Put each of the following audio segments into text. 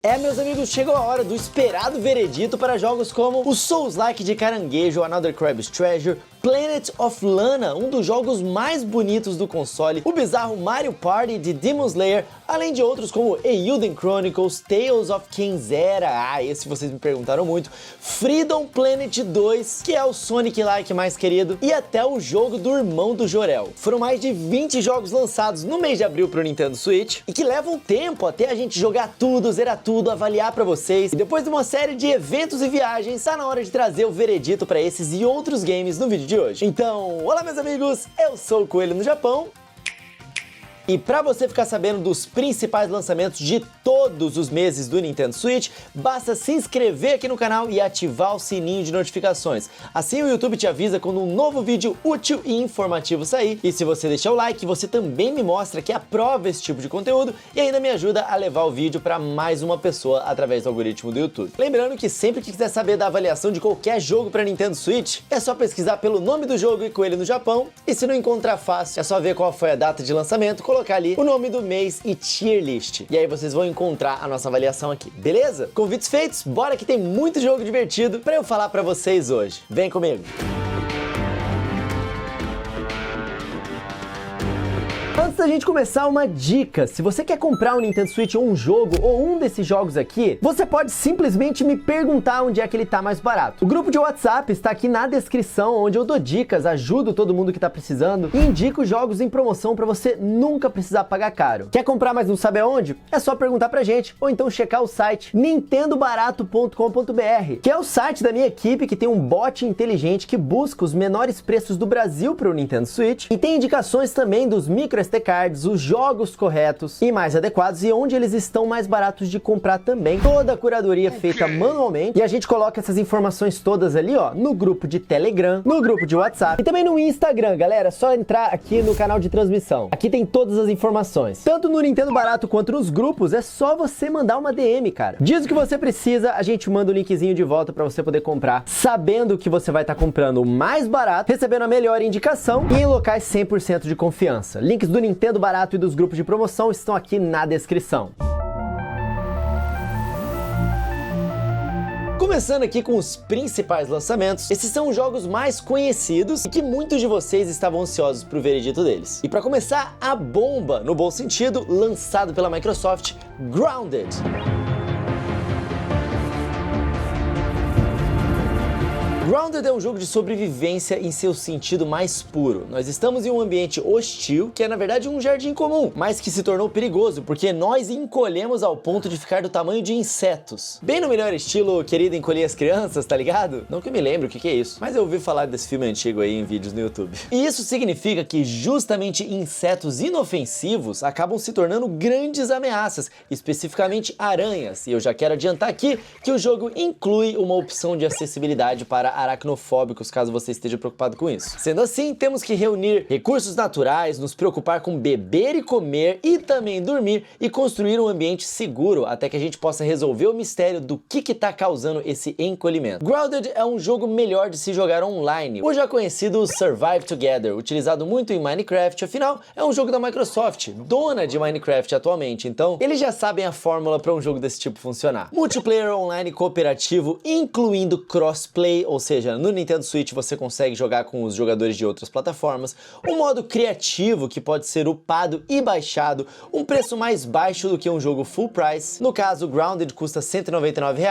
Meus amigos, chegou a hora do esperado veredito para jogos como o Souls-like de Caranguejo, Another Crab's Treasure, Planet of Lana, um dos jogos mais bonitos do console, o bizarro Mario Party de Demon Slayer, além de outros como Eiyuden Chronicles, Tales of Kenzera, esse vocês me perguntaram muito, Freedom Planet 2, que é o Sonic-like mais querido, e até o jogo do irmão do Jor-El. Foram mais de 20 jogos lançados no mês de abril para o Nintendo Switch, e que levam tempo até a gente jogar tudo, zerar tudo, avaliar para vocês, e depois de uma série de eventos e viagens, tá na hora de trazer o veredito para esses e outros games no vídeo de hoje. Então, olá meus amigos, eu sou o Coelho no Japão. E para você ficar sabendo dos principais lançamentos de todos os meses do Nintendo Switch, basta se inscrever aqui no canal e ativar o sininho de notificações. Assim o YouTube te avisa quando um novo vídeo útil e informativo sair. E se você deixar o like, você também me mostra que aprova esse tipo de conteúdo e ainda me ajuda a levar o vídeo para mais uma pessoa através do algoritmo do YouTube. Lembrando que sempre que quiser saber da avaliação de qualquer jogo para Nintendo Switch, é só pesquisar pelo nome do jogo e Coelho no Japão. E se não encontrar fácil, é só ver qual foi a data de lançamento, colocar ali o nome do mês e tier list. E aí vocês vão encontrar a nossa avaliação aqui, beleza? Convites feitos, bora que tem muito jogo divertido pra eu falar pra vocês hoje. Vem comigo! Antes da gente começar, uma dica: se você quer comprar um Nintendo Switch ou um jogo, ou um desses jogos aqui, você pode simplesmente me perguntar onde é que ele tá mais barato. O grupo de WhatsApp está aqui na descrição, onde eu dou dicas, ajudo todo mundo que tá precisando e indico jogos em promoção para você nunca precisar pagar caro. Quer comprar, mas não sabe aonde? É só perguntar pra gente, ou então checar o site nintendobarato.com.br, que é o site da minha equipe, que tem um bot inteligente que busca os menores preços do Brasil para o Nintendo Switch e tem indicações também dos micro SD cards, os jogos corretos e mais adequados e onde eles estão mais baratos de comprar também. Toda a curadoria feita manualmente e a gente coloca essas informações todas ali, ó, no grupo de Telegram, no grupo de WhatsApp e também no Instagram, galera. É só entrar aqui no canal de transmissão. Aqui tem todas as informações. Tanto no Nintendo Barato quanto nos grupos, é só você mandar uma DM, cara. Diz o que você precisa, a gente manda o linkzinho de volta pra você poder comprar, sabendo que você vai estar comprando o mais barato, recebendo a melhor indicação e em locais 100% de confiança. Links do Nintendo Barato e dos grupos de promoção estão aqui na descrição. Começando aqui com os principais lançamentos, esses são os jogos mais conhecidos e que muitos de vocês estavam ansiosos pro veredito deles. E para começar, a bomba, no bom sentido, lançado pela Microsoft, Grounded. Grounded é um jogo de sobrevivência em seu sentido mais puro. Nós estamos em um ambiente hostil, que é na verdade um jardim comum, mas que se tornou perigoso porque nós encolhemos ao ponto de ficar do tamanho de insetos. Bem no melhor estilo Querido Encolher as Crianças, tá ligado? Não que eu me lembre o que é isso, mas eu ouvi falar desse filme antigo aí em vídeos no YouTube. E isso significa que justamente insetos inofensivos acabam se tornando grandes ameaças, especificamente aranhas. E eu já quero adiantar aqui que o jogo inclui uma opção de acessibilidade para aracnofóbicos, caso você esteja preocupado com isso. Sendo assim, temos que reunir recursos naturais, nos preocupar com beber e comer e também dormir e construir um ambiente seguro até que a gente possa resolver o mistério do que tá causando esse encolhimento. Grounded é um jogo melhor de se jogar online, o já conhecido Survive Together, utilizado muito em Minecraft, afinal é um jogo da Microsoft, dona de Minecraft atualmente, então eles já sabem a fórmula para um jogo desse tipo funcionar. Multiplayer online cooperativo, incluindo crossplay, ou seja, no Nintendo Switch você consegue jogar com os jogadores de outras plataformas, um modo criativo que pode ser upado e baixado, um preço mais baixo do que um jogo full price. No caso, Grounded custa R$ 199,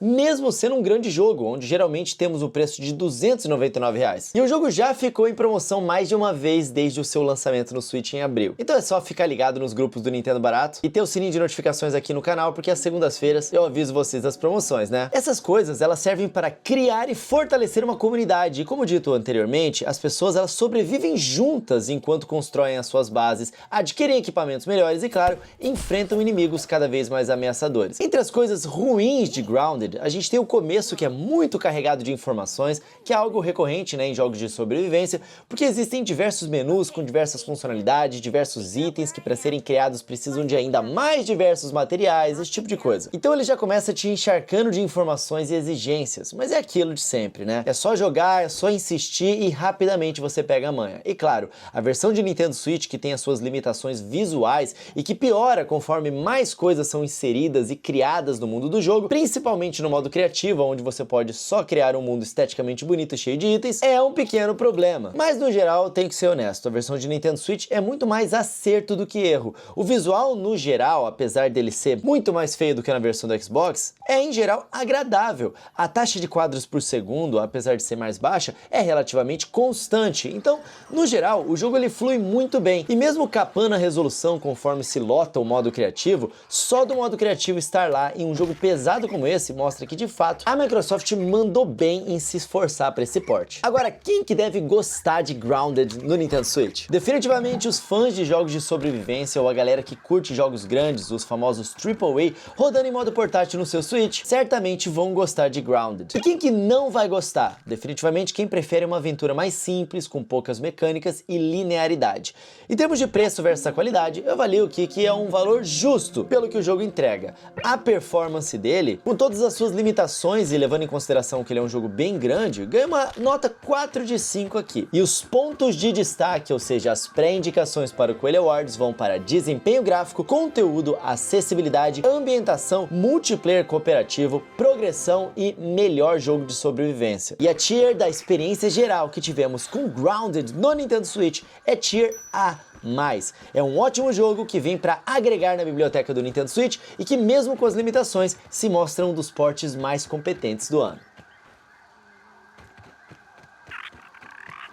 mesmo sendo um grande jogo, onde geralmente temos o preço de R$ 299. E o jogo já ficou em promoção mais de uma vez desde o seu lançamento no Switch em abril. Então é só ficar ligado nos grupos do Nintendo Barato e ter o sininho de notificações aqui no canal, porque às segundas-feiras eu aviso vocês das promoções, né? Essas coisas, elas servem para criar e fortalecer uma comunidade. E como dito anteriormente, as pessoas elas sobrevivem juntas enquanto constroem as suas bases, adquirem equipamentos melhores e, claro, enfrentam inimigos cada vez mais ameaçadores. Entre as coisas ruins de Grounded, a gente tem o começo, que é muito carregado de informações, que é algo recorrente, né, em jogos de sobrevivência, porque existem diversos menus com diversas funcionalidades, diversos itens que para serem criados precisam de ainda mais diversos materiais, esse tipo de coisa. Então ele já começa te encharcando de informações e exigências, mas é aquilo de sempre. sempre, né? É só jogar, é só insistir e rapidamente você pega a manha. E claro, a versão de Nintendo Switch que tem as suas limitações visuais e que piora conforme mais coisas são inseridas e criadas no mundo do jogo, principalmente no modo criativo, onde você pode só criar um mundo esteticamente bonito e cheio de itens, é um pequeno problema. Mas no geral, tenho que ser honesto, a versão de Nintendo Switch é muito mais acerto do que erro. O visual no geral, apesar dele ser muito mais feio do que na versão do Xbox, é em geral agradável. A taxa de quadros por segundo, apesar de ser mais baixa, é relativamente constante. Então, no geral, o jogo ele flui muito bem. E mesmo capando a resolução conforme se lota o modo criativo, só do modo criativo estar lá em um jogo pesado como esse mostra que de fato a Microsoft mandou bem em se esforçar para esse port. Agora, quem que deve gostar de Grounded no Nintendo Switch? Definitivamente os fãs de jogos de sobrevivência ou a galera que curte jogos grandes, os famosos AAA, rodando em modo portátil no seu Switch, certamente vão gostar de Grounded. E quem que não vai gostar? Definitivamente quem prefere uma aventura mais simples, com poucas mecânicas e linearidade. Em termos de preço versus a qualidade, eu avalio que é um valor justo pelo que o jogo entrega. A performance dele, com todas as suas limitações e levando em consideração que ele é um jogo bem grande, ganha uma nota 4 de 5 aqui. E os pontos de destaque, ou seja, as pré-indicações para o Coelho Awards, vão para desempenho gráfico, conteúdo, acessibilidade, ambientação, multiplayer cooperativo, progressão e melhor jogo de sobrevivência. E a tier da experiência geral que tivemos com Grounded no Nintendo Switch é tier A+. É um ótimo jogo que vem para agregar na biblioteca do Nintendo Switch e que mesmo com as limitações se mostra um dos portes mais competentes do ano.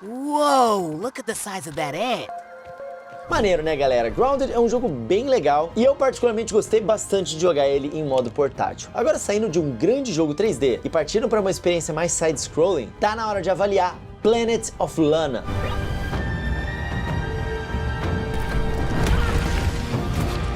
Whoa, look at the size of that ant. Maneiro, né, galera? Grounded é um jogo bem legal e eu particularmente gostei bastante de jogar ele em modo portátil. Agora, saindo de um grande jogo 3D e partindo para uma experiência mais side-scrolling, tá na hora de avaliar Planet of Lana.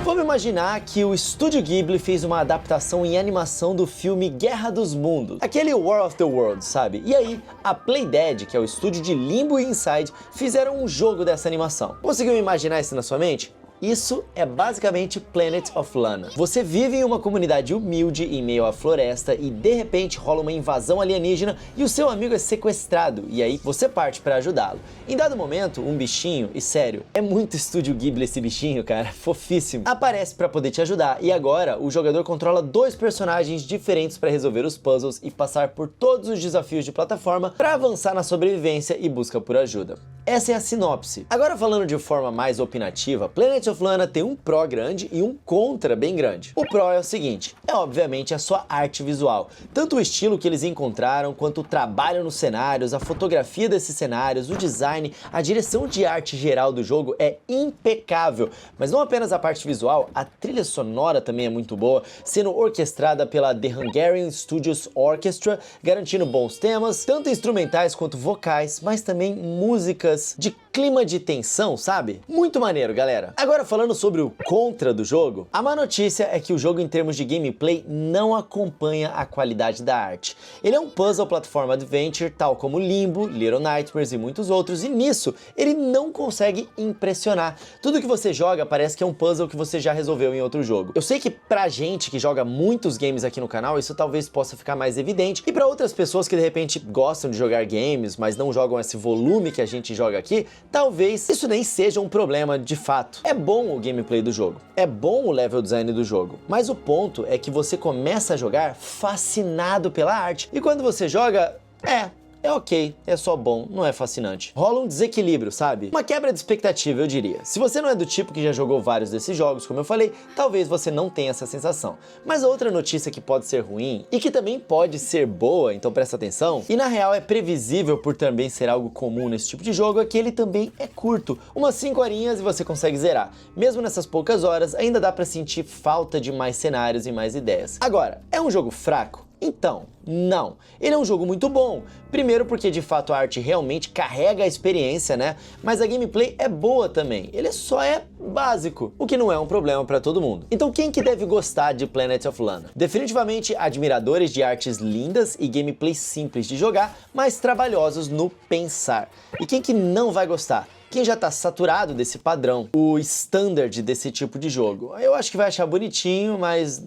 Vamos imaginar que o Estúdio Ghibli fez uma adaptação em animação do filme Guerra dos Mundos, aquele War of the Worlds, sabe? E aí, a Playdead, que é o estúdio de Limbo e Inside, fizeram um jogo dessa animação. Conseguiu imaginar isso na sua mente? Isso é basicamente Planet of Lana. Você vive em uma comunidade humilde em meio à floresta e de repente rola uma invasão alienígena e o seu amigo é sequestrado e aí você parte para ajudá-lo. Em dado momento, um bichinho, e sério, é muito Estúdio Ghibli esse bichinho, cara, fofíssimo, aparece para poder te ajudar e agora o jogador controla dois personagens diferentes para resolver os puzzles e passar por todos os desafios de plataforma para avançar na sobrevivência e busca por ajuda. Essa é a sinopse. Agora falando de forma mais opinativa, Planet of Lana tem um pró grande e um contra bem grande. O pró é o seguinte, é obviamente a sua arte visual. Tanto o estilo que eles encontraram, quanto o trabalho nos cenários, a fotografia desses cenários, o design, a direção de arte geral do jogo é impecável. Mas não apenas a parte visual, a trilha sonora também é muito boa, sendo orquestrada pela The Hungarian Studios Orchestra, garantindo bons temas, tanto instrumentais quanto vocais, mas também músicas de clima de tensão, sabe? Muito maneiro, galera. Agora falando sobre o contra do jogo, a má notícia é que o jogo em termos de gameplay não acompanha a qualidade da arte. Ele é um puzzle platform adventure, tal como Limbo, Little Nightmares e muitos outros, e nisso ele não consegue impressionar. Tudo que você joga parece que é um puzzle que você já resolveu em outro jogo. Eu sei que pra gente que joga muitos games aqui no canal, isso talvez possa ficar mais evidente, e pra outras pessoas que de repente gostam de jogar games, mas não jogam esse volume que a gente joga aqui, talvez isso nem seja um problema de fato. É bom o gameplay do jogo, é bom o level design do jogo, mas o ponto é que você começa a jogar fascinado pela arte, e quando você joga, é ok, é só bom, não é fascinante. Rola um desequilíbrio, sabe? Uma quebra de expectativa, eu diria. Se você não é do tipo que já jogou vários desses jogos, como eu falei, talvez você não tenha essa sensação. Mas a outra notícia que pode ser ruim, e que também pode ser boa, então presta atenção, e na real é previsível por também ser algo comum nesse tipo de jogo, é que ele também é curto. Umas 5 horinhas e você consegue zerar. Mesmo nessas poucas horas, ainda dá pra sentir falta de mais cenários e mais ideias. Agora, é um jogo fraco? Então, não. Ele é um jogo muito bom. Primeiro porque de fato a arte realmente carrega a experiência, né? Mas a gameplay é boa também. Ele só é básico, o que não é um problema para todo mundo. Então quem que deve gostar de Planet of Lana? Definitivamente admiradores de artes lindas e gameplay simples de jogar, mas trabalhosos no pensar. E quem que não vai gostar? Quem já tá saturado desse padrão, o standard desse tipo de jogo. Eu acho que vai achar bonitinho, mas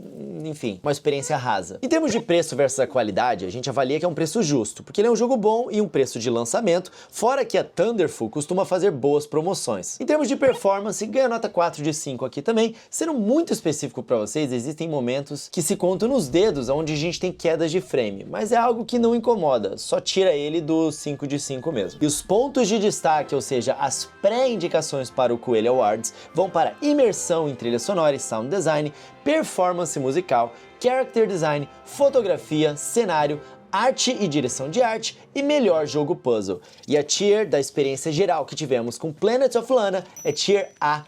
enfim, uma experiência rasa. Em termos de preço versus a qualidade, a gente avalia que é um preço justo, porque ele é um jogo bom e um preço de lançamento, fora que a Thunderful costuma fazer boas promoções. Em termos de performance, ganha nota 4 de 5 aqui também. Sendo muito específico para vocês, existem momentos que se contam nos dedos onde a gente tem quedas de frame, mas é algo que não incomoda, só tira ele do 5 de 5 mesmo. E os pontos de destaque, ou seja, as pré-indicações para o Coelho Awards, vão para imersão em trilha sonora e sound design, performance musical, character design, fotografia, cenário, arte e direção de arte e melhor jogo puzzle. E a tier da experiência geral que tivemos com Planet of Lana é tier A+.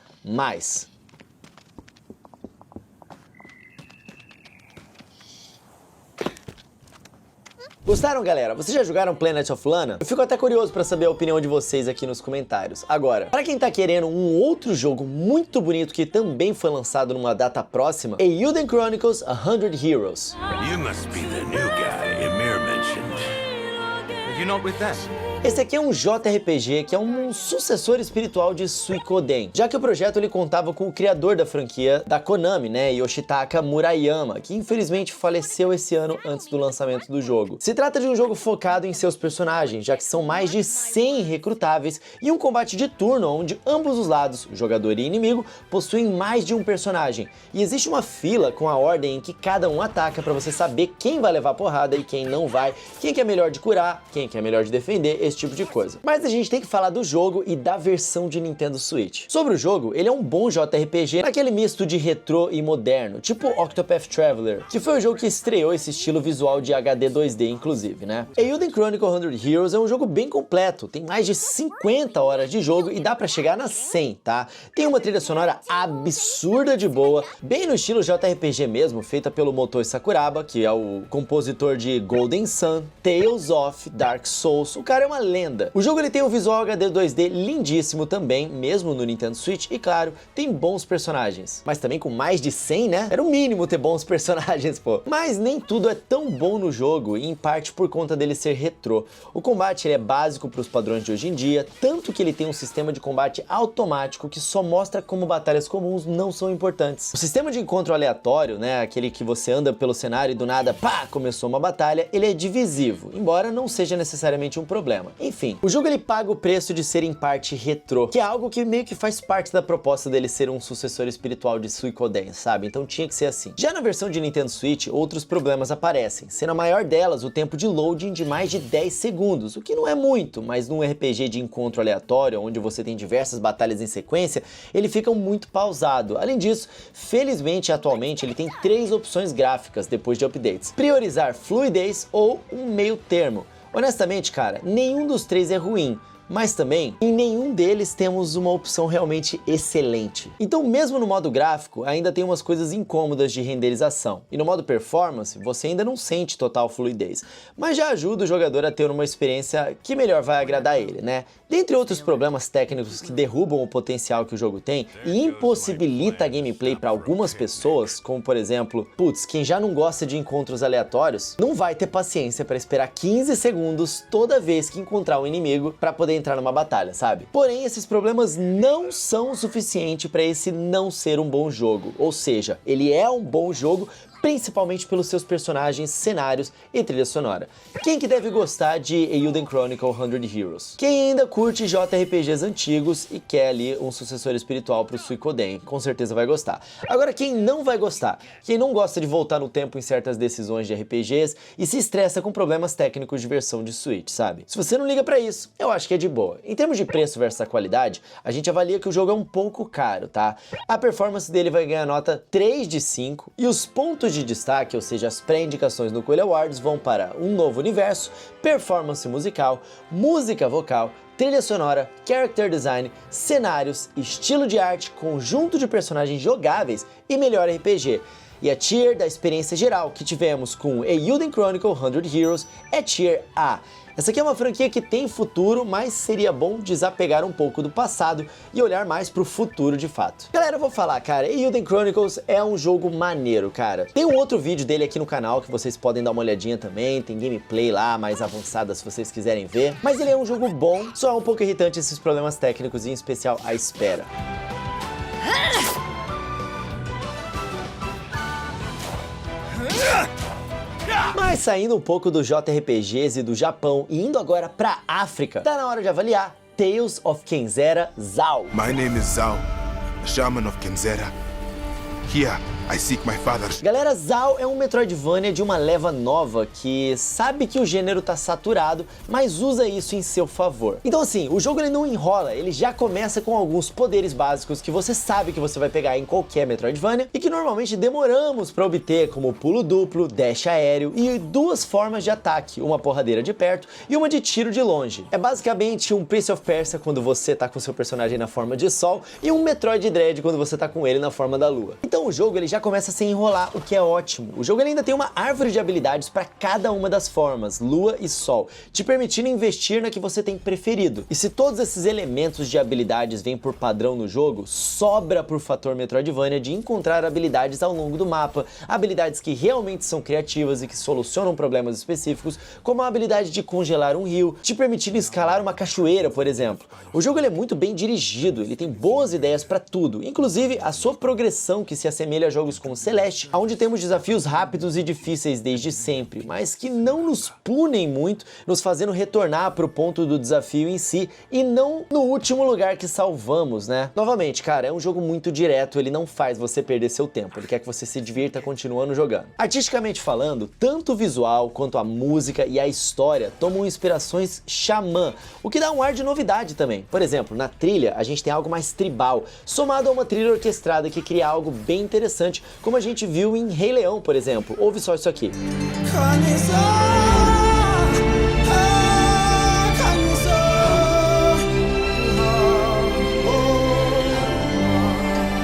Gostaram, galera? Vocês já jogaram Planet of Lana? Eu fico até curioso pra saber a opinião de vocês aqui nos comentários. Agora, para quem tá querendo um outro jogo muito bonito que também foi lançado numa data próxima, é Eiyuden Chronicles 100 Heroes. You must be the new guy Emir mentioned. Are you not with them? Esse aqui é um JRPG que é um sucessor espiritual de Suikoden, já que o projeto ele contava com o criador da franquia da Konami, né, Yoshitaka Murayama, que infelizmente faleceu esse ano antes do lançamento do jogo. Se trata de um jogo focado em seus personagens, já que são mais de 100 recrutáveis e um combate de turno onde ambos os lados, jogador e inimigo, possuem mais de um personagem. E existe uma fila com a ordem em que cada um ataca para você saber quem vai levar porrada e quem não vai, quem que é melhor de curar, quem que é melhor de defender, esse tipo de coisa. Mas a gente tem que falar do jogo e da versão de Nintendo Switch. Sobre o jogo, ele é um bom JRPG naquele misto de retrô e moderno, tipo Octopath Traveler, que foi o jogo que estreou esse estilo visual de HD 2D, inclusive, né? Eiyuden Chronicle 100 Heroes é um jogo bem completo, tem mais de 50 horas de jogo e dá pra chegar nas 100, tá? Tem uma trilha sonora absurda de boa, bem no estilo JRPG mesmo, feita pelo Motoi Sakuraba, que é o compositor de Golden Sun, Tales of, Dark Souls. O cara é uma lenda. O jogo ele tem um visual HD 2D lindíssimo também, mesmo no Nintendo Switch, e claro, tem bons personagens. Mas também com mais de 100, né? Era o mínimo ter bons personagens, pô. Mas nem tudo é tão bom no jogo, e em parte por conta dele ser retrô. O combate ele é básico para os padrões de hoje em dia, tanto que ele tem um sistema de combate automático que só mostra como batalhas comuns não são importantes. O sistema de encontro aleatório, né, aquele que você anda pelo cenário e do nada, pá, começou uma batalha, ele é divisivo, embora não seja necessariamente um problema. Enfim, o jogo ele paga o preço de ser em parte retrô, que é algo que meio que faz parte da proposta dele ser um sucessor espiritual de Suikoden, sabe? Então tinha que ser assim. Já na versão de Nintendo Switch, outros problemas aparecem, sendo a maior delas o tempo de loading de mais de 10 segundos, o que não é muito, mas num RPG de encontro aleatório, onde você tem diversas batalhas em sequência, ele fica muito pausado. Além disso, felizmente atualmente ele tem 3 opções gráficas depois de updates: priorizar fluidez ou um meio termo. Honestamente, cara, nenhum dos 3 é ruim, mas também em nenhum deles temos uma opção realmente excelente. Então mesmo no modo gráfico ainda tem umas coisas incômodas de renderização, e no modo performance você ainda não sente total fluidez, mas já ajuda o jogador a ter uma experiência que melhor vai agradar ele, né? Dentre outros problemas técnicos que derrubam o potencial que o jogo tem e impossibilita a gameplay para algumas pessoas, como por exemplo, putz, quem já não gosta de encontros aleatórios, não vai ter paciência para esperar 15 segundos toda vez que encontrar um inimigo para poder entrar numa batalha, sabe? Porém, esses problemas não são o suficiente para esse não ser um bom jogo, ou seja, ele é um bom jogo principalmente pelos seus personagens, cenários e trilha sonora. Quem que deve gostar de Eiyuden Chronicle 100 Heroes? Quem ainda curte JRPGs antigos e quer ali um sucessor espiritual pro Suikoden, com certeza vai gostar. Agora, quem não vai gostar? Quem não gosta de voltar no tempo em certas decisões de RPGs e se estressa com problemas técnicos de versão de Switch, sabe? Se você não liga pra isso, eu acho que é de boa. Em termos de preço versus a qualidade, a gente avalia que o jogo é um pouco caro, tá? A performance dele vai ganhar nota 3 de 5 e os pontos de destaque, ou seja, as pré-indicações no Coelho Awards, vão para um novo universo, performance musical, música vocal, trilha sonora, character design, cenários, estilo de arte, conjunto de personagens jogáveis e melhor RPG. E a tier da experiência geral que tivemos com Eiyuden Chronicle 100 Heroes é tier A. Essa aqui é uma franquia que tem futuro, mas seria bom desapegar um pouco do passado e olhar mais pro futuro de fato. Galera, eu vou falar, cara, Eiyuden Chronicles é um jogo maneiro, cara. Tem um outro vídeo dele aqui no canal que vocês podem dar uma olhadinha também, tem gameplay lá, mais avançada se vocês quiserem ver. Mas ele é um jogo bom, só é um pouco irritante esses problemas técnicos e em especial a espera. Mas saindo um pouco dos JRPGs e do Japão e indo agora pra África, tá na hora de avaliar Tales of Kenzera Zao. My name is Zao, the shaman of Kenzera. Here, I seek my father. Galera, Zao é um Metroidvania de uma leva nova que sabe que o gênero tá saturado, mas usa isso em seu favor. Então assim, o jogo ele não enrola, ele já começa com alguns poderes básicos que você sabe que você vai pegar em qualquer Metroidvania e que normalmente demoramos para obter, como pulo duplo, dash aéreo e duas formas de ataque, uma porradeira de perto e uma de tiro de longe. É basicamente um Prince of Persia quando você tá com seu personagem na forma de sol e um Metroid Dread quando você tá com ele na forma da lua. Então o jogo ele já começa sem enrolar, o que é ótimo. O jogo ele ainda tem uma árvore de habilidades para cada uma das formas, lua e sol, te permitindo investir na que você tem preferido. E se todos esses elementos de habilidades vêm por padrão no jogo, sobra por fator Metroidvania de encontrar habilidades ao longo do mapa, habilidades que realmente são criativas e que solucionam problemas específicos, como a habilidade de congelar um rio, te permitindo escalar uma cachoeira, por exemplo. O jogo ele é muito bem dirigido, ele tem boas ideias para tudo, inclusive a sua progressão que se assemelha a jogos como Celeste, onde temos desafios rápidos e difíceis desde sempre, mas que não nos punem muito, nos fazendo retornar para o ponto do desafio em si e não no último lugar que salvamos, né? Novamente, cara, é um jogo muito direto, ele não faz você perder seu tempo, ele quer que você se divirta continuando jogando. Artisticamente falando, tanto o visual quanto a música e a história tomam inspirações xamã, o que dá um ar de novidade também. Por exemplo, na trilha a gente tem algo mais tribal, somado a uma trilha orquestrada que cria algo bem interessante, como a gente viu em Rei Leão, por exemplo. Ouve só isso aqui.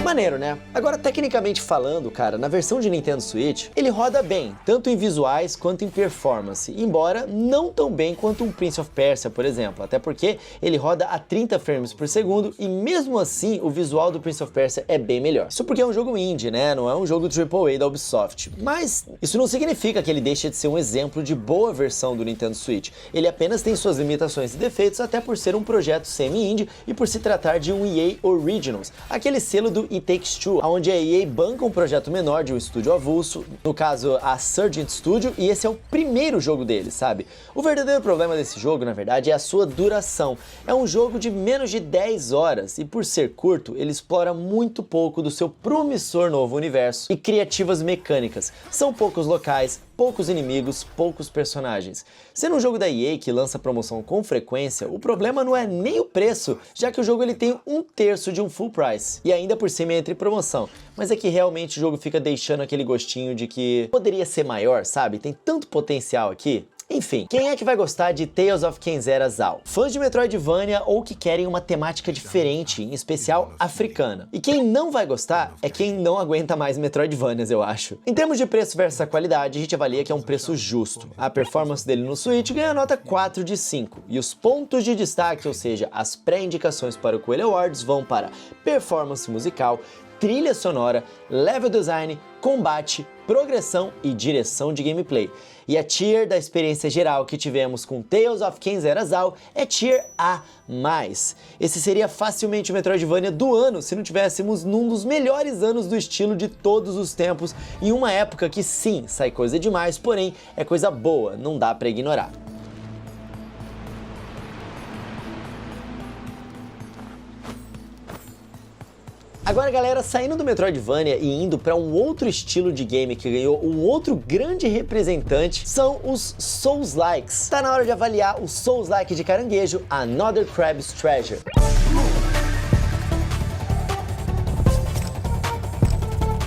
Maneiro, né? Agora, tecnicamente falando, cara, na versão de Nintendo Switch, ele roda bem, tanto em visuais quanto em performance, embora não tão bem quanto um Prince of Persia, por exemplo, até porque ele roda a 30 frames por segundo e mesmo assim o visual do Prince of Persia é bem melhor. Isso porque é um jogo indie, né? Não é um jogo AAA da Ubisoft. Mas isso não significa que ele deixa de ser um exemplo de boa versão do Nintendo Switch. Ele apenas tem suas limitações e defeitos, até por ser um projeto semi-indie e por se tratar de um EA Originals, aquele selo do It Takes Two, onde a EA banca um projeto menor de um estúdio avulso, no caso a Surgent Studio, e esse é o primeiro jogo deles, sabe? O verdadeiro problema desse jogo, na verdade, é a sua duração. É um jogo de menos de 10 horas e por ser curto, ele explora muito pouco do seu promissor novo universo e criativas mecânicas. São poucos locais, poucos inimigos, poucos personagens. Sendo um jogo da EA que lança promoção com frequência, o problema não é nem o preço, já que o jogo ele tem 1/3 de um full price, e ainda por cima entre promoção, mas é que realmente o jogo fica deixando aquele gostinho de que poderia ser maior, sabe? Tem tanto potencial aqui. Enfim, quem é que vai gostar de Tales of Kenzera Zao? Fãs de Metroidvania ou que querem uma temática diferente, em especial africana. E quem não vai gostar é quem não aguenta mais Metroidvanias, eu acho. Em termos de preço versus a qualidade, a gente avalia que é um preço justo. A performance dele no Switch ganha nota 4 de 5. E os pontos de destaque, ou seja, as pré-indicações para o Coelho Awards, vão para performance musical, trilha sonora, level design, combate, progressão e direção de gameplay. E a tier da experiência geral que tivemos com Tales of Kenzera Zao é tier A+. Esse seria facilmente o Metroidvania do ano se não tivéssemos num dos melhores anos do estilo de todos os tempos, em uma época que sim, sai coisa demais, porém é coisa boa, não dá pra ignorar. Agora, galera, saindo do Metroidvania e indo para um outro estilo de game que ganhou um outro grande representante, são os Souls-likes. Tá na hora de avaliar o Souls-like de caranguejo, Another Crab's Treasure.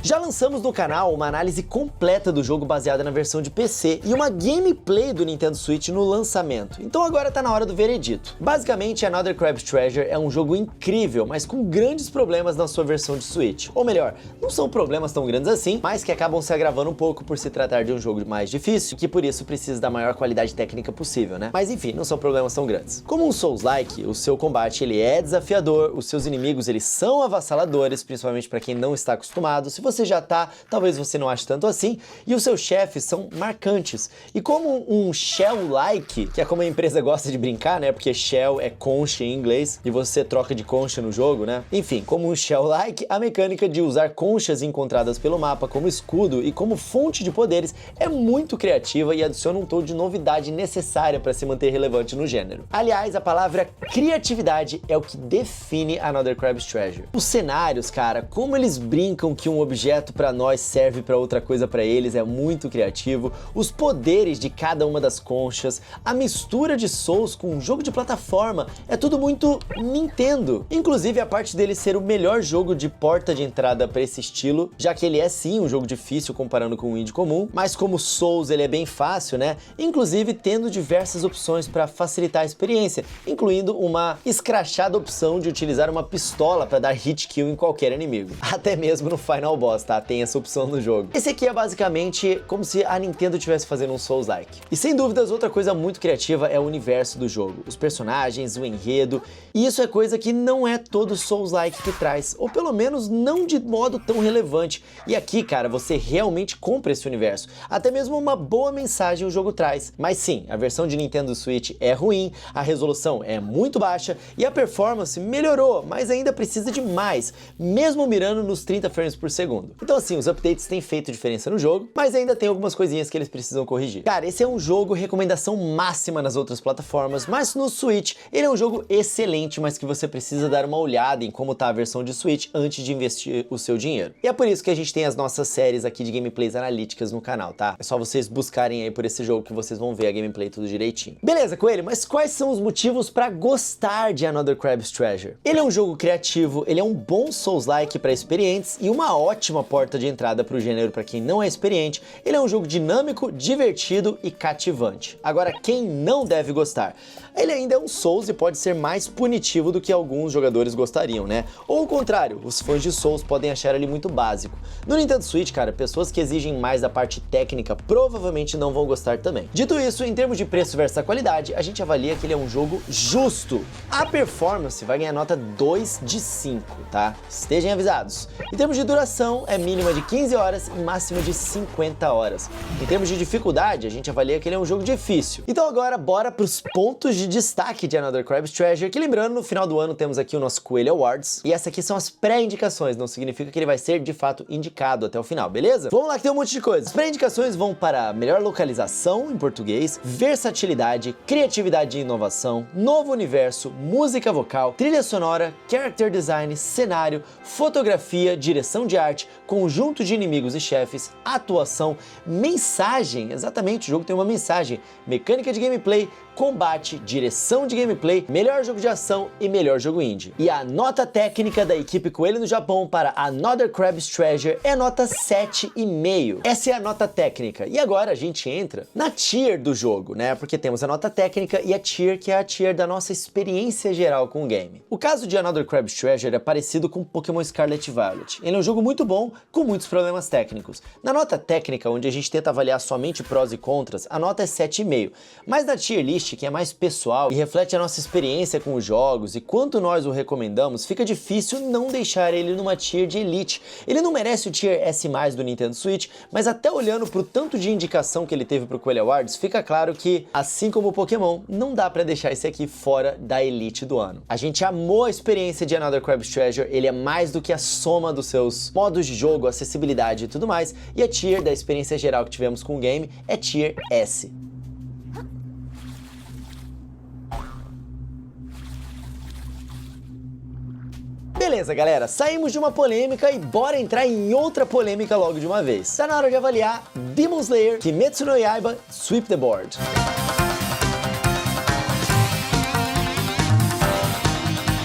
Já lançamos no canal uma análise completa do jogo baseada na versão de PC e uma gameplay do Nintendo Switch no lançamento, então agora tá na hora do veredito. Basicamente, Another Crab's Treasure é um jogo incrível, mas com grandes problemas na sua versão de Switch. Ou melhor, não são problemas tão grandes assim, mas que acabam se agravando um pouco por se tratar de um jogo mais difícil, que por isso precisa da maior qualidade técnica possível, né? Mas enfim, não são problemas tão grandes. Como um Souls-like, o seu combate ele é desafiador, os seus inimigos eles são avassaladores, principalmente para quem não está acostumado. Se você você já tá, talvez você não ache tanto assim, e os seus chefes são marcantes. E como um shell-like, que é como a empresa gosta de brincar, né? Porque shell é concha em inglês, e você troca de concha no jogo, né? Enfim, como um shell-like, a mecânica de usar conchas encontradas pelo mapa como escudo e como fonte de poderes é muito criativa e adiciona um tom de novidade necessária para se manter relevante no gênero. Aliás, a palavra criatividade é o que define Another Crab's Treasure. Os cenários, cara, como eles brincam que um objeto para nós serve para outra coisa para eles é muito criativo. Os poderes de cada uma das conchas, a mistura de Souls com um jogo de plataforma, é tudo muito Nintendo. Inclusive a parte dele ser o melhor jogo de porta de entrada para esse estilo, já que ele é sim um jogo difícil comparando com um indie comum, mas como Souls ele é bem fácil, né? Inclusive tendo diversas opções para facilitar a experiência, incluindo uma escrachada opção de utilizar uma pistola para dar hit kill em qualquer inimigo. Até mesmo no Final Boss, tá? Tem essa opção no jogo. Esse aqui é basicamente como se a Nintendo estivesse fazendo um Souls-like. E sem dúvidas, outra coisa muito criativa é o universo do jogo, os personagens, o enredo, e isso é coisa que não é todo Souls-like que traz, ou pelo menos não de modo tão relevante. E aqui, cara, você realmente compra esse universo. Até mesmo uma boa mensagem o jogo traz. Mas sim, a versão de Nintendo Switch é ruim, a resolução é muito baixa e a performance melhorou, mas ainda precisa de mais, mesmo mirando nos 30 frames por segundo. Então assim, os updates têm feito diferença no jogo, mas ainda tem algumas coisinhas que eles precisam corrigir. Cara, esse é um jogo recomendação máxima nas outras plataformas, mas no Switch ele é um jogo excelente, mas que você precisa dar uma olhada em como tá a versão de Switch antes de investir o seu dinheiro. E é por isso que a gente tem as nossas séries aqui de gameplays analíticas no canal, tá? É só vocês buscarem aí por esse jogo que vocês vão ver a gameplay tudo direitinho. Beleza, Coelho, mas quais são os motivos pra gostar de Another Crab's Treasure? Ele é um jogo criativo, ele é um bom Souls-like para experientes e uma ótima porta de entrada pro gênero para quem não é experiente. Ele é um jogo dinâmico, divertido e cativante. Agora, quem não deve gostar? Ele ainda é um Souls e pode ser mais punitivo do que alguns jogadores gostariam, né? Ou o contrário, os fãs de Souls podem achar ele muito básico. No Nintendo Switch, cara, pessoas que exigem mais da parte técnica provavelmente não vão gostar também. Dito isso, em termos de preço versus a qualidade, a gente avalia que ele é um jogo justo. A performance vai ganhar nota 2 de 5, tá? Estejam avisados. Em termos de duração, é mínima de 15 horas e máxima de 50 horas. Em termos de dificuldade, a gente avalia que ele é um jogo difícil. Então agora, bora pros pontos de destaque de Another Crab's Treasure, que lembrando, no final do ano temos aqui o nosso Coelho Awards, e essas aqui são as pré-indicações, não significa que ele vai ser de fato indicado até o final, beleza? Vamos lá que tem um monte de coisas. As pré-indicações vão para melhor localização em português, versatilidade, criatividade e inovação, novo universo, música vocal, trilha sonora, character design, cenário, fotografia, direção de arte, conjunto de inimigos e chefes, atuação, mensagem, exatamente, o jogo tem uma mensagem, mecânica de gameplay, combate, direção de gameplay, melhor jogo de ação e melhor jogo indie. E a nota técnica da equipe Coelho no Japão para Another Crab's Treasure é nota 7,5. Essa é a nota técnica. E agora a gente entra na tier do jogo, né? Porque temos a nota técnica e a tier, que é a tier da nossa experiência geral com o game. O caso de Another Crab's Treasure é parecido com Pokémon Scarlet e Violet. Ele é um jogo muito bom, com muitos problemas técnicos. Na nota técnica, onde a gente tenta avaliar somente prós e contras, a nota é 7,5. Mas na tier list, que é mais pessoal e reflete a nossa experiência com os jogos e quanto nós o recomendamos, fica difícil não deixar ele numa tier de elite. Ele não merece o tier S+, do Nintendo Switch, mas até olhando pro tanto de indicação que ele teve pro Coelho Awards, fica claro que, assim como o Pokémon, não dá pra deixar esse aqui fora da elite do ano. A gente amou a experiência de Another Crab's Treasure, ele é mais do que a soma dos seus modos de jogo, acessibilidade e tudo mais, e a tier da experiência geral que tivemos com o game é tier S. Beleza, galera, saímos de uma polêmica e bora entrar em outra polêmica logo de uma vez. Tá na hora de avaliar Demon Slayer Kimetsu no Yaiba Sweep the Board.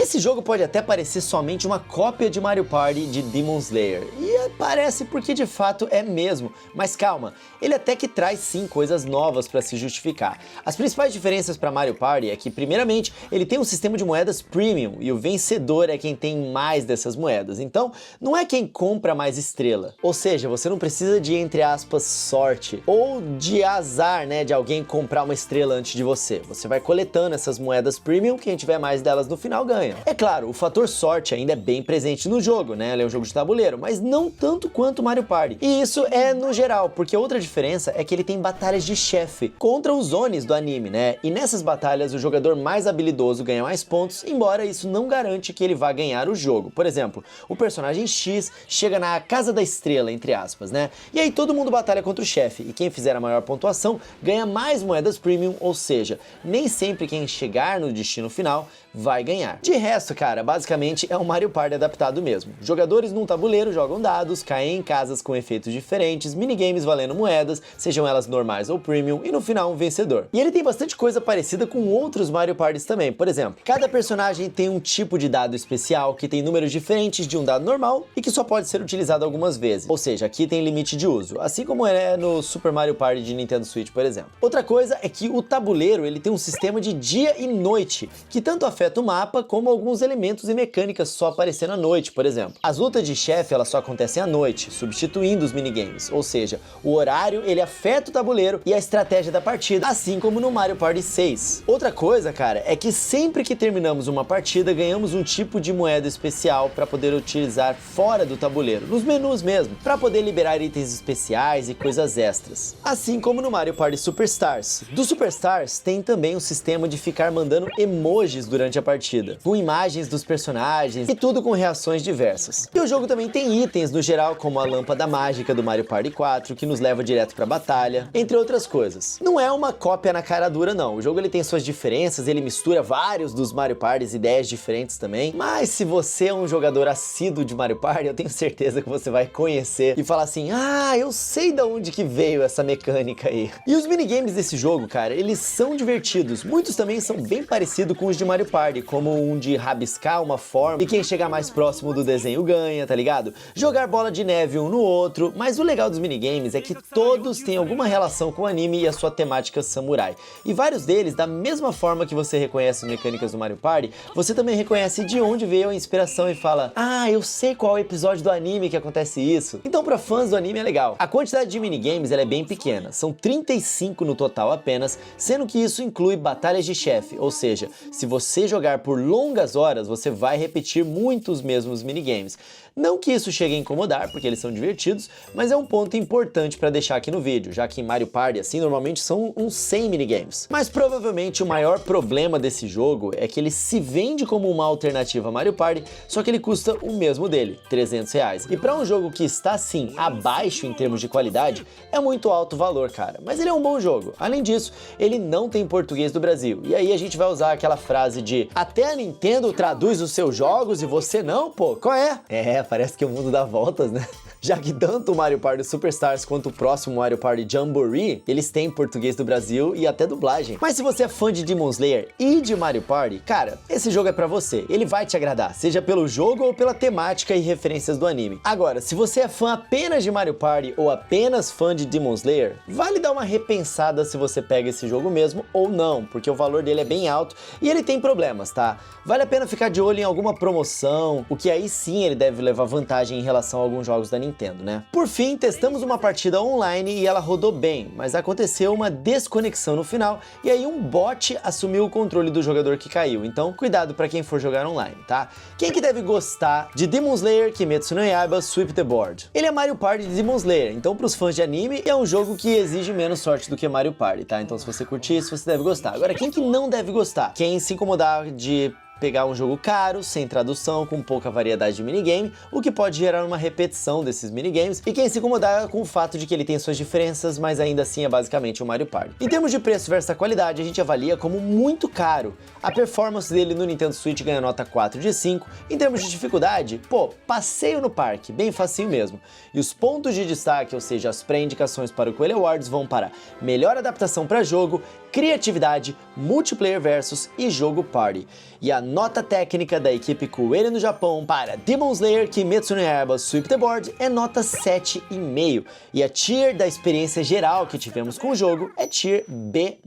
Esse jogo pode até parecer somente uma cópia de Mario Party de Demon Slayer, e parece porque de fato é mesmo, mas calma, ele até que traz sim coisas novas para se justificar. As principais diferenças para Mario Party é que, primeiramente, ele tem um sistema de moedas premium, e o vencedor é quem tem mais dessas moedas, então não é quem compra mais estrela, ou seja, você não precisa de, entre aspas, sorte, ou de azar, né, de alguém comprar uma estrela antes de você. Você vai coletando essas moedas premium, quem tiver mais delas no final ganha. É claro, o fator sorte ainda é bem presente no jogo, né? Ele é um jogo de tabuleiro, mas não tanto quanto Mario Party. E isso é no geral, porque outra diferença é que ele tem batalhas de chefe contra os Onis do anime, né? E nessas batalhas o jogador mais habilidoso ganha mais pontos, embora isso não garante que ele vá ganhar o jogo. Por exemplo, o personagem X chega na Casa da Estrela, entre aspas, né? E aí todo mundo batalha contra o chefe, e quem fizer a maior pontuação ganha mais moedas premium, ou seja, nem sempre quem chegar no destino final vai ganhar. De resto, cara, basicamente é um Mario Party adaptado mesmo. Jogadores num tabuleiro jogam dados, caem em casas com efeitos diferentes, minigames valendo moedas, sejam elas normais ou premium, e no final um vencedor. E ele tem bastante coisa parecida com outros Mario Parties também. Por exemplo, cada personagem tem um tipo de dado especial que tem números diferentes de um dado normal e que só pode ser utilizado algumas vezes. Ou seja, aqui tem limite de uso, assim como é no Super Mario Party de Nintendo Switch, por exemplo. Outra coisa é que o tabuleiro ele tem um sistema de dia e noite, que tanto afeta o mapa como alguns elementos e mecânicas só aparecendo à noite, por exemplo. As lutas de chefe elas só acontecem à noite, substituindo os minigames, ou seja, o horário ele afeta o tabuleiro e a estratégia da partida, assim como no Mario Party 6. Outra coisa, cara, é que sempre que terminamos uma partida ganhamos um tipo de moeda especial para poder utilizar fora do tabuleiro, nos menus mesmo, para poder liberar itens especiais e coisas extras. Assim como no Mario Party Superstars. Do Superstars tem também um sistema de ficar mandando emojis durante a partida, com imagens dos personagens e tudo com reações diversas. E o jogo também tem itens no geral, como a lâmpada mágica do Mario Party 4, que nos leva direto pra batalha, entre outras coisas. Não é uma cópia na cara dura não, o jogo ele tem suas diferenças, ele mistura vários dos Mario Parties, ideias diferentes também, mas se você é um jogador assíduo de Mario Party, eu tenho certeza que você vai conhecer e falar assim, ah, eu sei de onde que veio essa mecânica aí. E os minigames desse jogo, cara, eles são divertidos, muitos também são bem parecidos com os de Mario Party, como um de rabiscar uma forma e quem chegar mais próximo do desenho ganha, tá ligado? Jogar bola de neve um no outro, mas o legal dos minigames é que todos têm alguma relação com o anime e a sua temática samurai. E vários deles, da mesma forma que você reconhece as mecânicas do Mario Party, você também reconhece de onde veio a inspiração e fala, ah, eu sei qual é o episódio do anime que acontece isso. Então pra fãs do anime é legal. A quantidade de minigames ela é bem pequena, são 35 no total apenas, sendo que isso inclui batalhas de chefe, ou seja, se você jogar por longas horas, você vai repetir muitos mesmos minigames. Não que isso chegue a incomodar, porque eles são divertidos, mas é um ponto importante para deixar aqui no vídeo, já que em Mario Party, assim, normalmente são uns 100 minigames. Mas provavelmente o maior problema desse jogo é que ele se vende como uma alternativa a Mario Party, só que ele custa o mesmo dele, R$300. E para um jogo que está, assim, abaixo em termos de qualidade, é muito alto o valor, cara. Mas ele é um bom jogo. Além disso, ele não tem português do Brasil. E aí a gente vai usar aquela frase de até a Nintendo traduz os seus jogos e você não, pô, qual é? Parece que o mundo dá voltas, né? Já que tanto o Mario Party Superstars quanto o próximo Mario Party Jamboree, eles têm português do Brasil e até dublagem. Mas se você é fã de Demon Slayer e de Mario Party, cara, esse jogo é pra você. Ele vai te agradar, seja pelo jogo ou pela temática e referências do anime. Agora, se você é fã apenas de Mario Party ou apenas fã de Demon Slayer, vale dar uma repensada se você pega esse jogo mesmo ou não, porque o valor dele é bem alto e ele tem problemas, tá? Vale a pena ficar de olho em alguma promoção, o que aí sim ele deve levar vantagem em relação a alguns jogos da Nintendo, né? Por fim, testamos uma partida online e ela rodou bem, mas aconteceu uma desconexão no final e aí um bot assumiu o controle do jogador que caiu, então cuidado pra quem for jogar online, tá? Quem que deve gostar de Demon Slayer Kimetsu no Yaiba Sweep the Board? Ele é Mario Party de Demon Slayer, então pros fãs de anime é um jogo que exige menos sorte do que Mario Party, tá? Então se você curtir isso, você deve gostar. Agora, quem que não deve gostar? Quem se incomodar de pegar um jogo caro, sem tradução, com pouca variedade de minigame, o que pode gerar uma repetição desses minigames, e quem se incomodar com o fato de que ele tem suas diferenças, mas ainda assim é basicamente um Mario Party. Em termos de preço versus a qualidade, a gente avalia como muito caro. A performance dele no Nintendo Switch ganha nota 4 de 5. Em termos de dificuldade, pô, passeio no parque, bem facinho mesmo. E os pontos de destaque, ou seja, as pré-indicações para o Coelho Awards vão para melhor adaptação para jogo, criatividade, multiplayer versus e jogo party. E a nota técnica da equipe Coelho no Japão para Demon Slayer Kimetsu no Yaiba Sweep the Board é nota 7,5. E a tier da experiência geral que tivemos com o jogo é tier B+.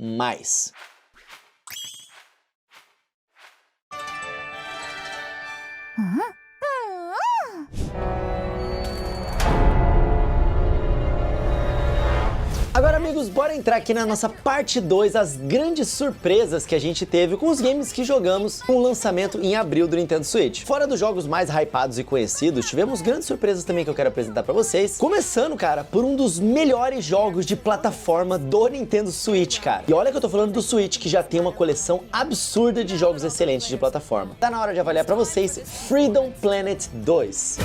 Agora, amigos, bora entrar aqui na nossa parte 2, as grandes surpresas que a gente teve com os games que jogamos com o lançamento em abril do Nintendo Switch. Fora dos jogos mais hypados e conhecidos, tivemos grandes surpresas também que eu quero apresentar pra vocês. Começando, cara, por um dos melhores jogos de plataforma do Nintendo Switch, cara. E olha que eu tô falando do Switch, que já tem uma coleção absurda de jogos excelentes de plataforma. Tá na hora de avaliar pra vocês Freedom Planet 2.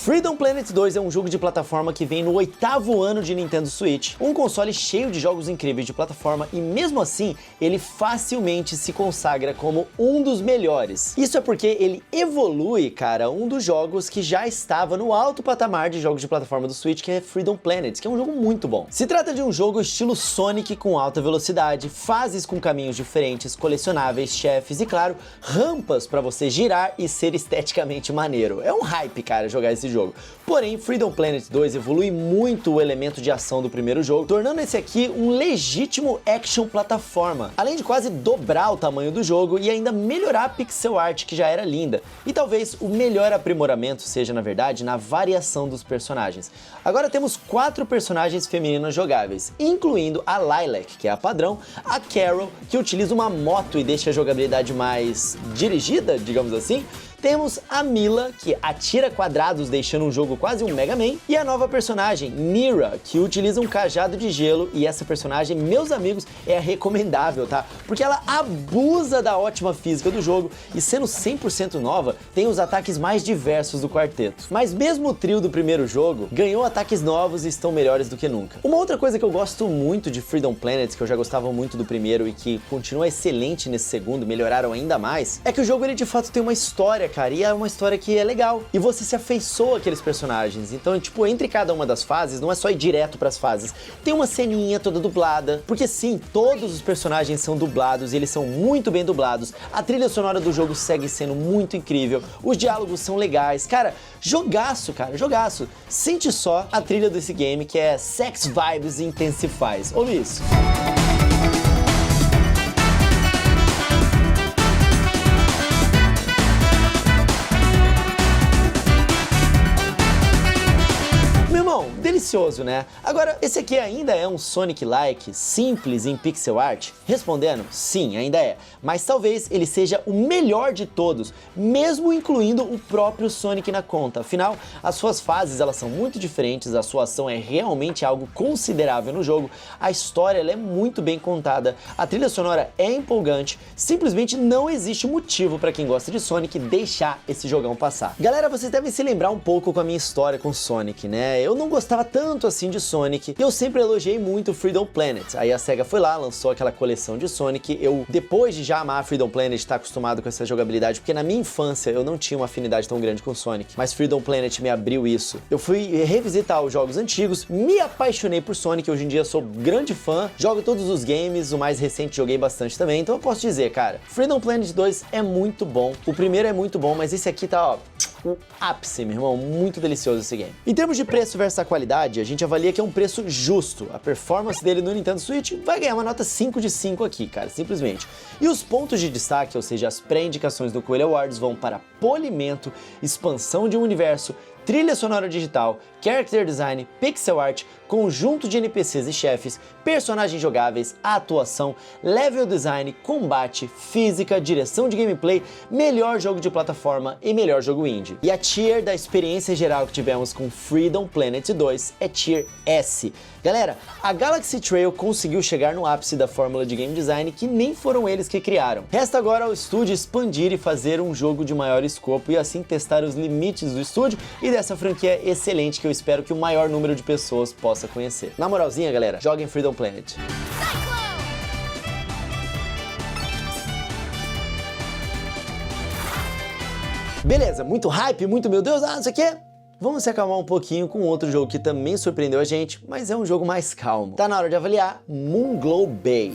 Freedom Planet 2 é um jogo de plataforma que vem no 8º ano de Nintendo Switch, um console cheio de jogos incríveis de plataforma e mesmo assim ele facilmente se consagra como um dos melhores. Isso é porque ele evolui, cara, um dos jogos que já estava no alto patamar de jogos de plataforma do Switch, que é Freedom Planet, que é um jogo muito bom. Se trata de um jogo estilo Sonic com alta velocidade, fases com caminhos diferentes, colecionáveis, chefes e, claro, rampas para você girar e ser esteticamente maneiro. É um hype, cara, jogar esse jogo. Porém, Freedom Planet 2 evolui muito o elemento de ação do primeiro jogo, tornando esse aqui um legítimo action plataforma, além de quase dobrar o tamanho do jogo e ainda melhorar a pixel art, que já era linda. E talvez o melhor aprimoramento seja, na verdade, na variação dos personagens. Agora temos 4 personagens femininas jogáveis, incluindo a Lilac, que é a padrão, a Carol, que utiliza uma moto e deixa a jogabilidade mais dirigida, digamos assim. Temos a Mila, que atira quadrados deixando um jogo quase um Mega Man, e a nova personagem, Mira, que utiliza um cajado de gelo, e essa personagem, meus amigos, é recomendável, tá? Porque ela abusa da ótima física do jogo e, sendo 100% nova, tem os ataques mais diversos do quarteto. Mas mesmo o trio do primeiro jogo ganhou ataques novos e estão melhores do que nunca. Uma outra coisa que eu gosto muito de Freedom Planet, que eu já gostava muito do primeiro e que continua excelente nesse segundo, melhoraram ainda mais, é que o jogo ele de fato tem uma história, cara, e é uma história que é legal, e você se afeiçoa àqueles personagens. Então, tipo, entre cada uma das fases, não é só ir direto pras fases, tem uma ceninha toda dublada, porque sim, todos os personagens são dublados e eles são muito bem dublados, a trilha sonora do jogo segue sendo muito incrível, os diálogos são legais, cara, jogaço, cara, jogaço. Sente só a trilha desse game, que é Sex Vibes Intensifies. Ouve isso. Delicioso, né? Agora, esse aqui ainda é um Sonic-like, simples em pixel art? Respondendo, sim, ainda é. Mas talvez ele seja o melhor de todos, mesmo incluindo o próprio Sonic na conta. Afinal, as suas fases elas são muito diferentes, a sua ação é realmente algo considerável no jogo, a história ela é muito bem contada, a trilha sonora é empolgante, simplesmente não existe motivo para quem gosta de Sonic deixar esse jogão passar. Galera, vocês devem se lembrar um pouco com a minha história com Sonic, né? Eu não gostava tanto assim de Sonic, e eu sempre elogiei muito Freedom Planet. Aí a SEGA foi lá, lançou aquela coleção de Sonic. Eu, depois de já amar Freedom Planet, estar acostumado com essa jogabilidade, porque na minha infância eu não tinha uma afinidade tão grande com Sonic, mas Freedom Planet me abriu isso. Eu fui revisitar os jogos antigos, me apaixonei por Sonic, hoje em dia sou grande fã, jogo todos os games, o mais recente joguei bastante também, então eu posso dizer, cara, Freedom Planet 2 é muito bom, o primeiro é muito bom, mas esse aqui tá, ó, o ápice, meu irmão, muito delicioso esse game. Em termos de preço versus a qualidade, a gente avalia que é um preço justo. A performance dele no Nintendo Switch vai ganhar uma nota 5 de 5 aqui, cara, simplesmente. E os pontos de destaque, ou seja, as pré-indicações do Coelho Awards vão para polimento, expansão de um universo, trilha sonora digital, character design, pixel art, conjunto de NPCs e chefes, personagens jogáveis, atuação, level design, combate, física, direção de gameplay, melhor jogo de plataforma e melhor jogo indie. E a tier da experiência geral que tivemos com Freedom Planet 2 é tier S. Galera, a Galaxy Trail conseguiu chegar no ápice da fórmula de game design que nem foram eles que criaram. Resta agora ao estúdio expandir e fazer um jogo de maior escopo e assim testar os limites do estúdio e dessa franquia excelente que eu espero que o maior número de pessoas possa conhecer. Na moralzinha, galera, joguem Freedom Planet. Beleza, muito hype, muito meu Deus, não sei o quê. Vamos se acalmar um pouquinho com outro jogo que também surpreendeu a gente, mas é um jogo mais calmo. Tá na hora de avaliar Moonglow Bay.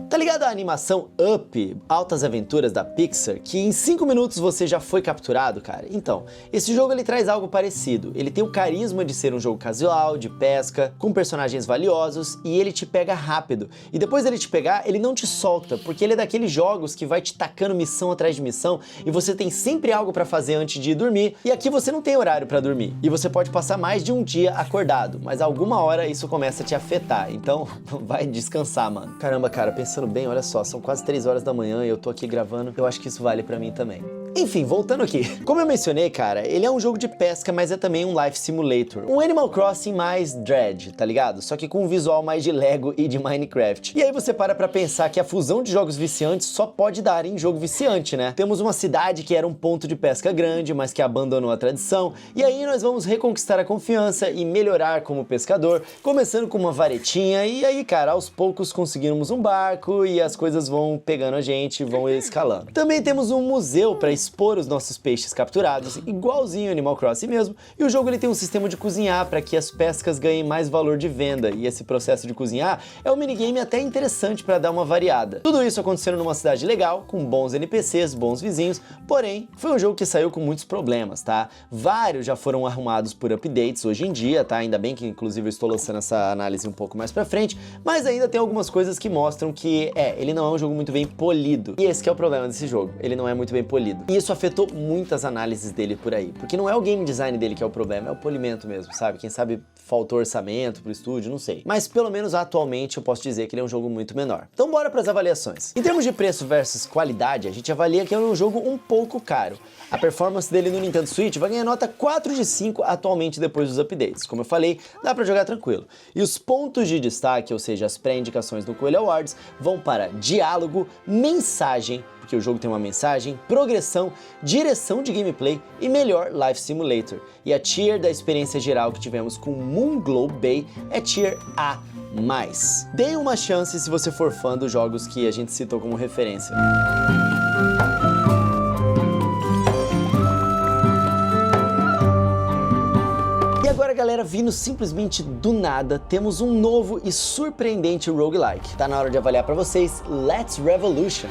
Tá ligado a animação Up, Altas Aventuras da Pixar, que em 5 minutos você já foi capturado, cara? Então, esse jogo ele traz algo parecido. Ele tem o carisma de ser um jogo casual, de pesca, com personagens valiosos, e ele te pega rápido. E depois dele te pegar, ele não te solta, porque ele é daqueles jogos que vai te tacando missão atrás de missão, e você tem sempre algo pra fazer antes de ir dormir, e aqui você não tem horário pra dormir. E você pode passar mais de um dia acordado, mas alguma hora isso começa a te afetar, então vai descansar, mano. Caramba, cara, pensando bem, olha só, são quase 3 horas da manhã e eu tô aqui gravando, eu acho que isso vale pra mim também. Enfim, voltando aqui. Como eu mencionei, cara, ele é um jogo de pesca, mas é também um life simulator. Um Animal Crossing mais Dread, tá ligado? Só que com um visual mais de Lego e de Minecraft. E aí você para pra pensar que a fusão de jogos viciantes só pode dar em jogo viciante, né? Temos uma cidade que era um ponto de pesca grande, mas que abandonou a tradição, e aí nós vamos reconquistar a confiança e melhorar como pescador, começando com uma varetinha, e aí, cara, aos poucos conseguimos um barco e as coisas vão pegando a gente, vão escalando. Também temos um museu pra expor os nossos peixes capturados, igualzinho Animal Crossing mesmo, e o jogo ele tem um sistema de cozinhar para que as pescas ganhem mais valor de venda, e esse processo de cozinhar é um minigame até interessante para dar uma variada. Tudo isso acontecendo numa cidade legal, com bons NPCs, bons vizinhos, porém, foi um jogo que saiu com muitos problemas, tá? Vários já foram arrumados por updates hoje em dia, tá? Ainda bem que inclusive eu estou lançando essa análise um pouco mais pra frente, mas ainda tem algumas coisas que mostram que, ele não é um jogo muito bem polido. E esse que é o problema desse jogo, ele não é muito bem polido. E isso afetou muitas análises dele por aí, porque não é o game design dele que é o problema, é o polimento mesmo, sabe? Quem sabe faltou orçamento pro estúdio, não sei. Mas pelo menos atualmente eu posso dizer que ele é um jogo muito menor. Então bora pras avaliações. Em termos de preço versus qualidade, a gente avalia que é um jogo um pouco caro. A performance dele no Nintendo Switch vai ganhar nota 4 de 5 atualmente depois dos updates. Como eu falei, dá pra jogar tranquilo. E os pontos de destaque, ou seja, as pré-indicações do Coelho Awards, vão para diálogo, mensagem, porque o jogo tem uma mensagem, progressão, direção de gameplay e melhor Life Simulator. E a tier da experiência geral que tivemos com Moonglow Bay é tier A+. Dê uma chance se você for fã dos jogos que a gente citou como referência. E agora, galera, vindo simplesmente do nada, temos um novo e surpreendente roguelike. Tá na hora de avaliar pra vocês Let's Revolution.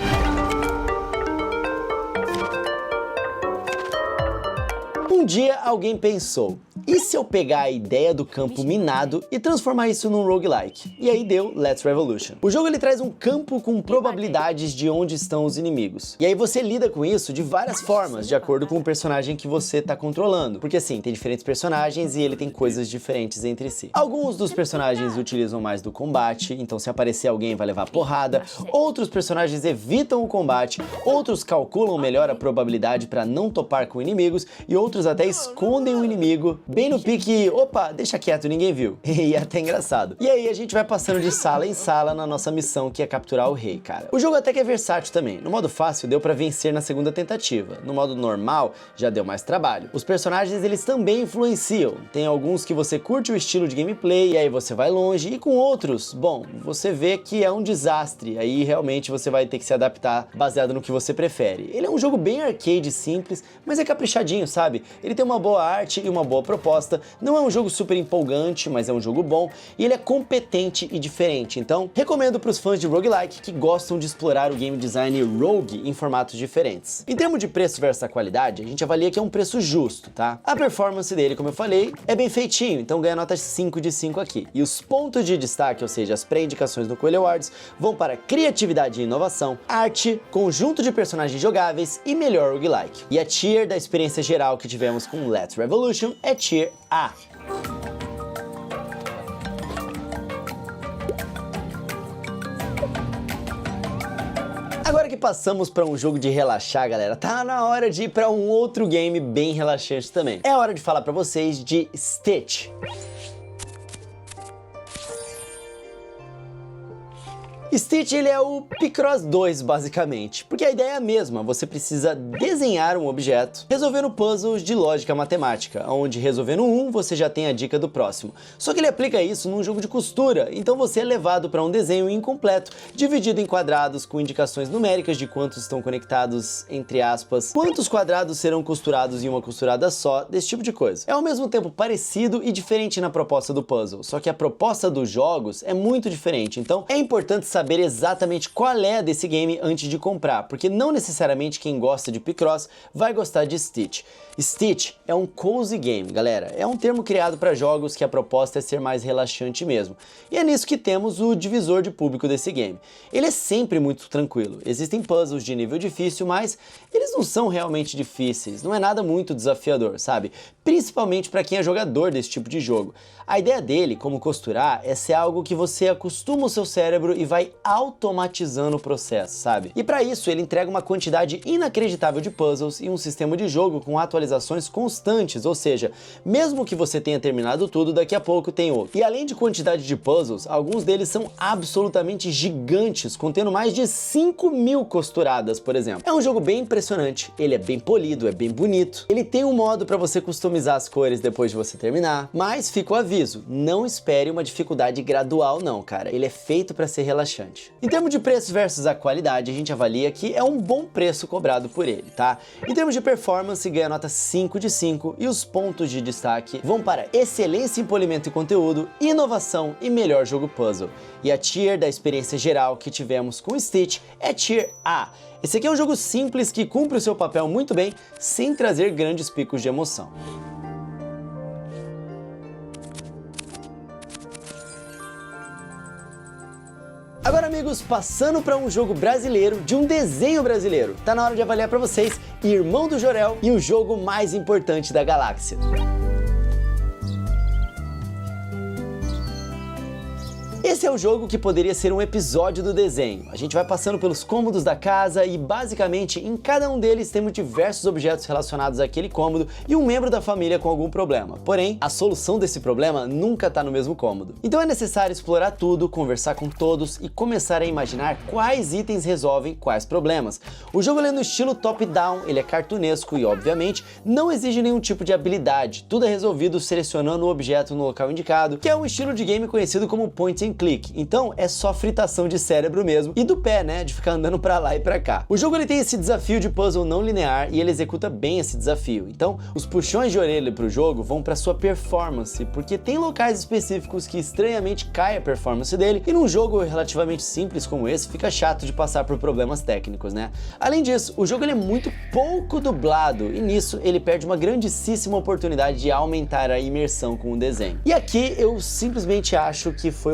Um dia alguém pensou, e se eu pegar a ideia do campo minado e transformar isso num roguelike? E aí deu Let's Revolution. O jogo ele traz um campo com probabilidades de onde estão os inimigos. E aí você lida com isso de várias formas, de acordo com o personagem que você tá controlando. Porque assim, tem diferentes personagens e ele tem coisas diferentes entre si. Alguns dos personagens utilizam mais do combate, então se aparecer alguém vai levar porrada. Outros personagens evitam o combate, outros calculam melhor a probabilidade para não topar com inimigos e outros até escondem o inimigo bem no pique, opa, deixa quieto, ninguém viu. E é até engraçado. E aí a gente vai passando de sala em sala na nossa missão, que é capturar o rei, cara. O jogo até que é versátil também. No modo fácil deu pra vencer na segunda tentativa. No modo normal já deu mais trabalho. Os personagens eles também influenciam. Tem alguns que você curte o estilo de gameplay e aí você vai longe, e com outros, bom, você vê que é um desastre. Aí realmente você vai ter que se adaptar baseado no que você prefere. Ele é um jogo bem arcade simples, mas é caprichadinho, sabe? Ele tem uma boa arte e uma boa proposta, não é um jogo super empolgante, mas é um jogo bom, e ele é competente e diferente, então recomendo para os fãs de roguelike que gostam de explorar o game design rogue em formatos diferentes. Em termos de preço versus a qualidade, a gente avalia que é um preço justo, tá? A performance dele, como eu falei, é bem feitinho, então ganha nota 5 de 5 aqui. E os pontos de destaque, ou seja, as pré-indicações do Coelho Awards, vão para criatividade e inovação, arte, conjunto de personagens jogáveis e melhor roguelike. E a tier da experiência geral que tivemos com Let's Revolution é tier A. Agora que passamos para um jogo de relaxar, galera, tá na hora de ir para um outro game bem relaxante também. É hora de falar para vocês de Stitch. Stitch ele é o Picross 2 basicamente, porque a ideia é a mesma, você precisa desenhar um objeto resolvendo puzzles de lógica matemática, onde resolvendo um você já tem a dica do próximo. Só que ele aplica isso num jogo de costura, então você é levado para um desenho incompleto, dividido em quadrados com indicações numéricas de quantos estão conectados, entre aspas, quantos quadrados serão costurados em uma costurada só, desse tipo de coisa. É ao mesmo tempo parecido e diferente na proposta do puzzle, só que a proposta dos jogos é muito diferente, então é importante saber saber exatamente qual é a desse game antes de comprar, porque não necessariamente quem gosta de Picross vai gostar de Stitch. Stitch é um cozy game, galera. É um termo criado para jogos que a proposta é ser mais relaxante mesmo. E é nisso que temos o divisor de público desse game. Ele é sempre muito tranquilo. Existem puzzles de nível difícil, mas eles não são realmente difíceis. Não é nada muito desafiador, sabe? Principalmente para quem é jogador desse tipo de jogo. A ideia dele, como costurar, é ser algo que você acostuma o seu cérebro e vai automatizando o processo, sabe? E para isso ele entrega uma quantidade inacreditável de puzzles e um sistema de jogo com atualizações constantes, ou seja, mesmo que você tenha terminado tudo, daqui a pouco tem outro. E além de quantidade de puzzles, alguns deles são absolutamente gigantes, contendo mais de 5.000 costuradas, por exemplo. É um jogo bem impressionante, ele é bem polido, é bem bonito, ele tem um modo para você customizar as cores depois de você terminar, mas fica o aviso, não espere uma dificuldade gradual não, cara, ele é feito para ser relaxante. Em termos de preço versus a qualidade, a gente avalia que é um bom preço cobrado por ele, tá? Em termos de performance, ganha nota 5 de 5 e os pontos de destaque vão para excelência em polimento e conteúdo, inovação e melhor jogo puzzle. E a tier da experiência geral que tivemos com Stitch é tier A. Esse aqui é um jogo simples que cumpre o seu papel muito bem, sem trazer grandes picos de emoção. Agora, amigos, passando para um jogo brasileiro, de um desenho brasileiro, tá na hora de avaliar para vocês Irmão do Jorel e o jogo mais importante da galáxia. Esse é o jogo que poderia ser um episódio do desenho. A gente vai passando pelos cômodos da casa e basicamente em cada um deles temos diversos objetos relacionados àquele cômodo e um membro da família com algum problema. Porém, a solução desse problema nunca está no mesmo cômodo. Então é necessário explorar tudo, conversar com todos e começar a imaginar quais itens resolvem quais problemas. O jogo é no estilo top-down, ele é cartunesco e obviamente não exige nenhum tipo de habilidade. Tudo é resolvido selecionando o objeto no local indicado, que é um estilo de game conhecido como point and click. Então é só fritação de cérebro mesmo e do pé, né, de ficar andando pra lá e pra cá. O jogo ele tem esse desafio de puzzle não linear e ele executa bem esse desafio. Então os puxões de orelha pro jogo vão pra sua performance, porque tem locais específicos que estranhamente cai a performance dele e num jogo relativamente simples como esse fica chato de passar por problemas técnicos, né? Além disso, o jogo ele é muito pouco dublado e nisso ele perde uma grandíssima oportunidade de aumentar a imersão com o desenho. E aqui eu simplesmente acho que foi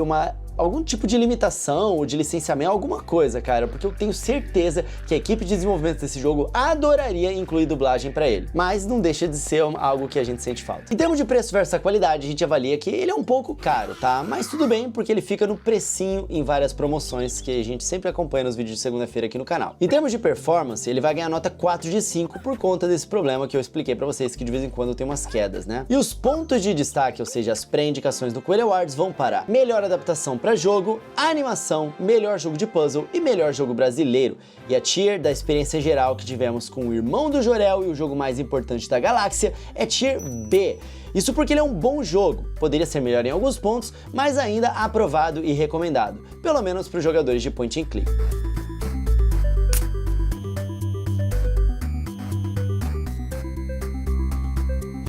algum tipo de limitação ou de licenciamento, alguma coisa, cara, porque eu tenho certeza que a equipe de desenvolvimento desse jogo adoraria incluir dublagem pra ele, mas não deixa de ser algo que a gente sente falta. Em termos de preço versus a qualidade, a gente avalia que ele é um pouco caro, tá? Mas tudo bem, porque ele fica no precinho em várias promoções que a gente sempre acompanha nos vídeos de segunda-feira aqui no canal. Em termos de performance, ele vai ganhar nota 4 de 5 por conta desse problema que eu expliquei pra vocês, que de vez em quando tem umas quedas, né? E os pontos de destaque, ou seja, as pré-indicações do Coelho Awards, vão para melhor adaptação pra jogo, animação, melhor jogo de puzzle e melhor jogo brasileiro. E a tier da experiência geral que tivemos com o Irmão do Jorel e o jogo mais importante da galáxia é tier B. Isso porque ele é um bom jogo, poderia ser melhor em alguns pontos, mas ainda aprovado e recomendado, pelo menos para os jogadores de point and click.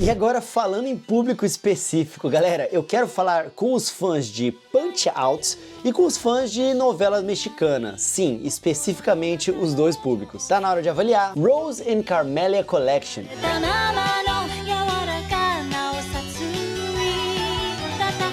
E agora falando em público específico, galera, eu quero falar com os fãs de Punch-Out e com os fãs de novela mexicana. Sim, especificamente os dois públicos. Tá na hora de avaliar Rose and Carmelia Collection.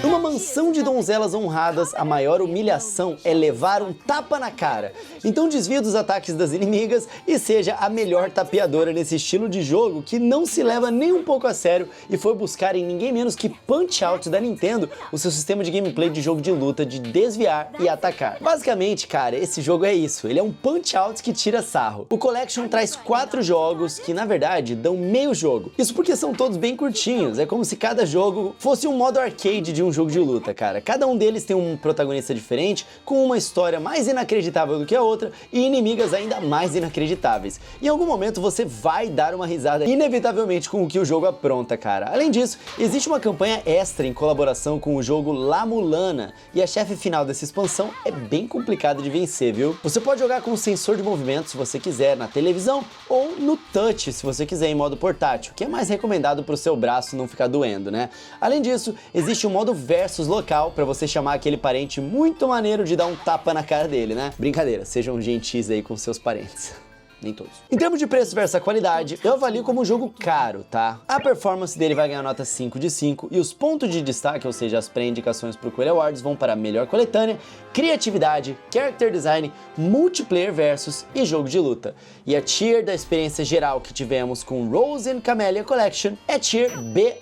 Numa mansão de donzelas honradas, a maior humilhação é levar um tapa na cara. Então desvie dos ataques das inimigas e seja a melhor tapeadora nesse estilo de jogo que não se leva nem um pouco a sério e foi buscar em ninguém menos que Punch-Out da Nintendo o seu sistema de gameplay de jogo de luta de desviar e atacar. Basicamente, cara, esse jogo é isso, ele é um Punch-Out que tira sarro. O Collection traz 4 jogos que, na verdade, dão meio jogo. Isso porque são todos bem curtinhos, é como se cada jogo fosse um modo arcade de um jogo de luta, cara. Cada um deles tem um protagonista diferente, com uma história mais inacreditável do que a outra e inimigas ainda mais inacreditáveis. Em algum momento você vai dar uma risada inevitavelmente com o que o jogo apronta, cara. Além disso, existe uma campanha extra em colaboração com o jogo La Mulana e a chefe final dessa expansão é bem complicada de vencer, viu? Você pode jogar com um sensor de movimento se você quiser na televisão ou no touch se você quiser em modo portátil, que é mais recomendado para o seu braço não ficar doendo, né? Além disso, existe um modo versus versus local, pra você chamar aquele parente muito maneiro de dar um tapa na cara dele, né? Brincadeira, sejam gentis aí com seus parentes. Nem todos. Em termos de preço versus qualidade, eu avalio como um jogo caro, tá? A performance dele vai ganhar nota 5 de 5 e os pontos de destaque, ou seja, as pré-indicações pro Coelho Awards, vão para melhor coletânea, criatividade, character design, multiplayer versus e jogo de luta. E a tier da experiência geral que tivemos com Rose and Camellia Collection é tier B+.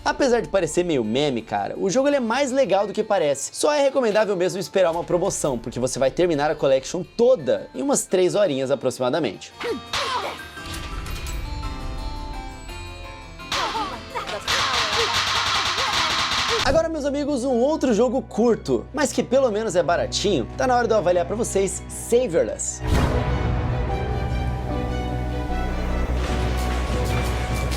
Apesar de parecer meio meme, cara, o jogo ele é mais legal do que parece. Só é recomendável mesmo esperar uma promoção, porque você vai terminar a collection toda em umas 3 horinhas aproximadamente. Agora, meus amigos, um outro jogo curto, mas que pelo menos é baratinho, tá na hora de eu avaliar pra vocês Savorless.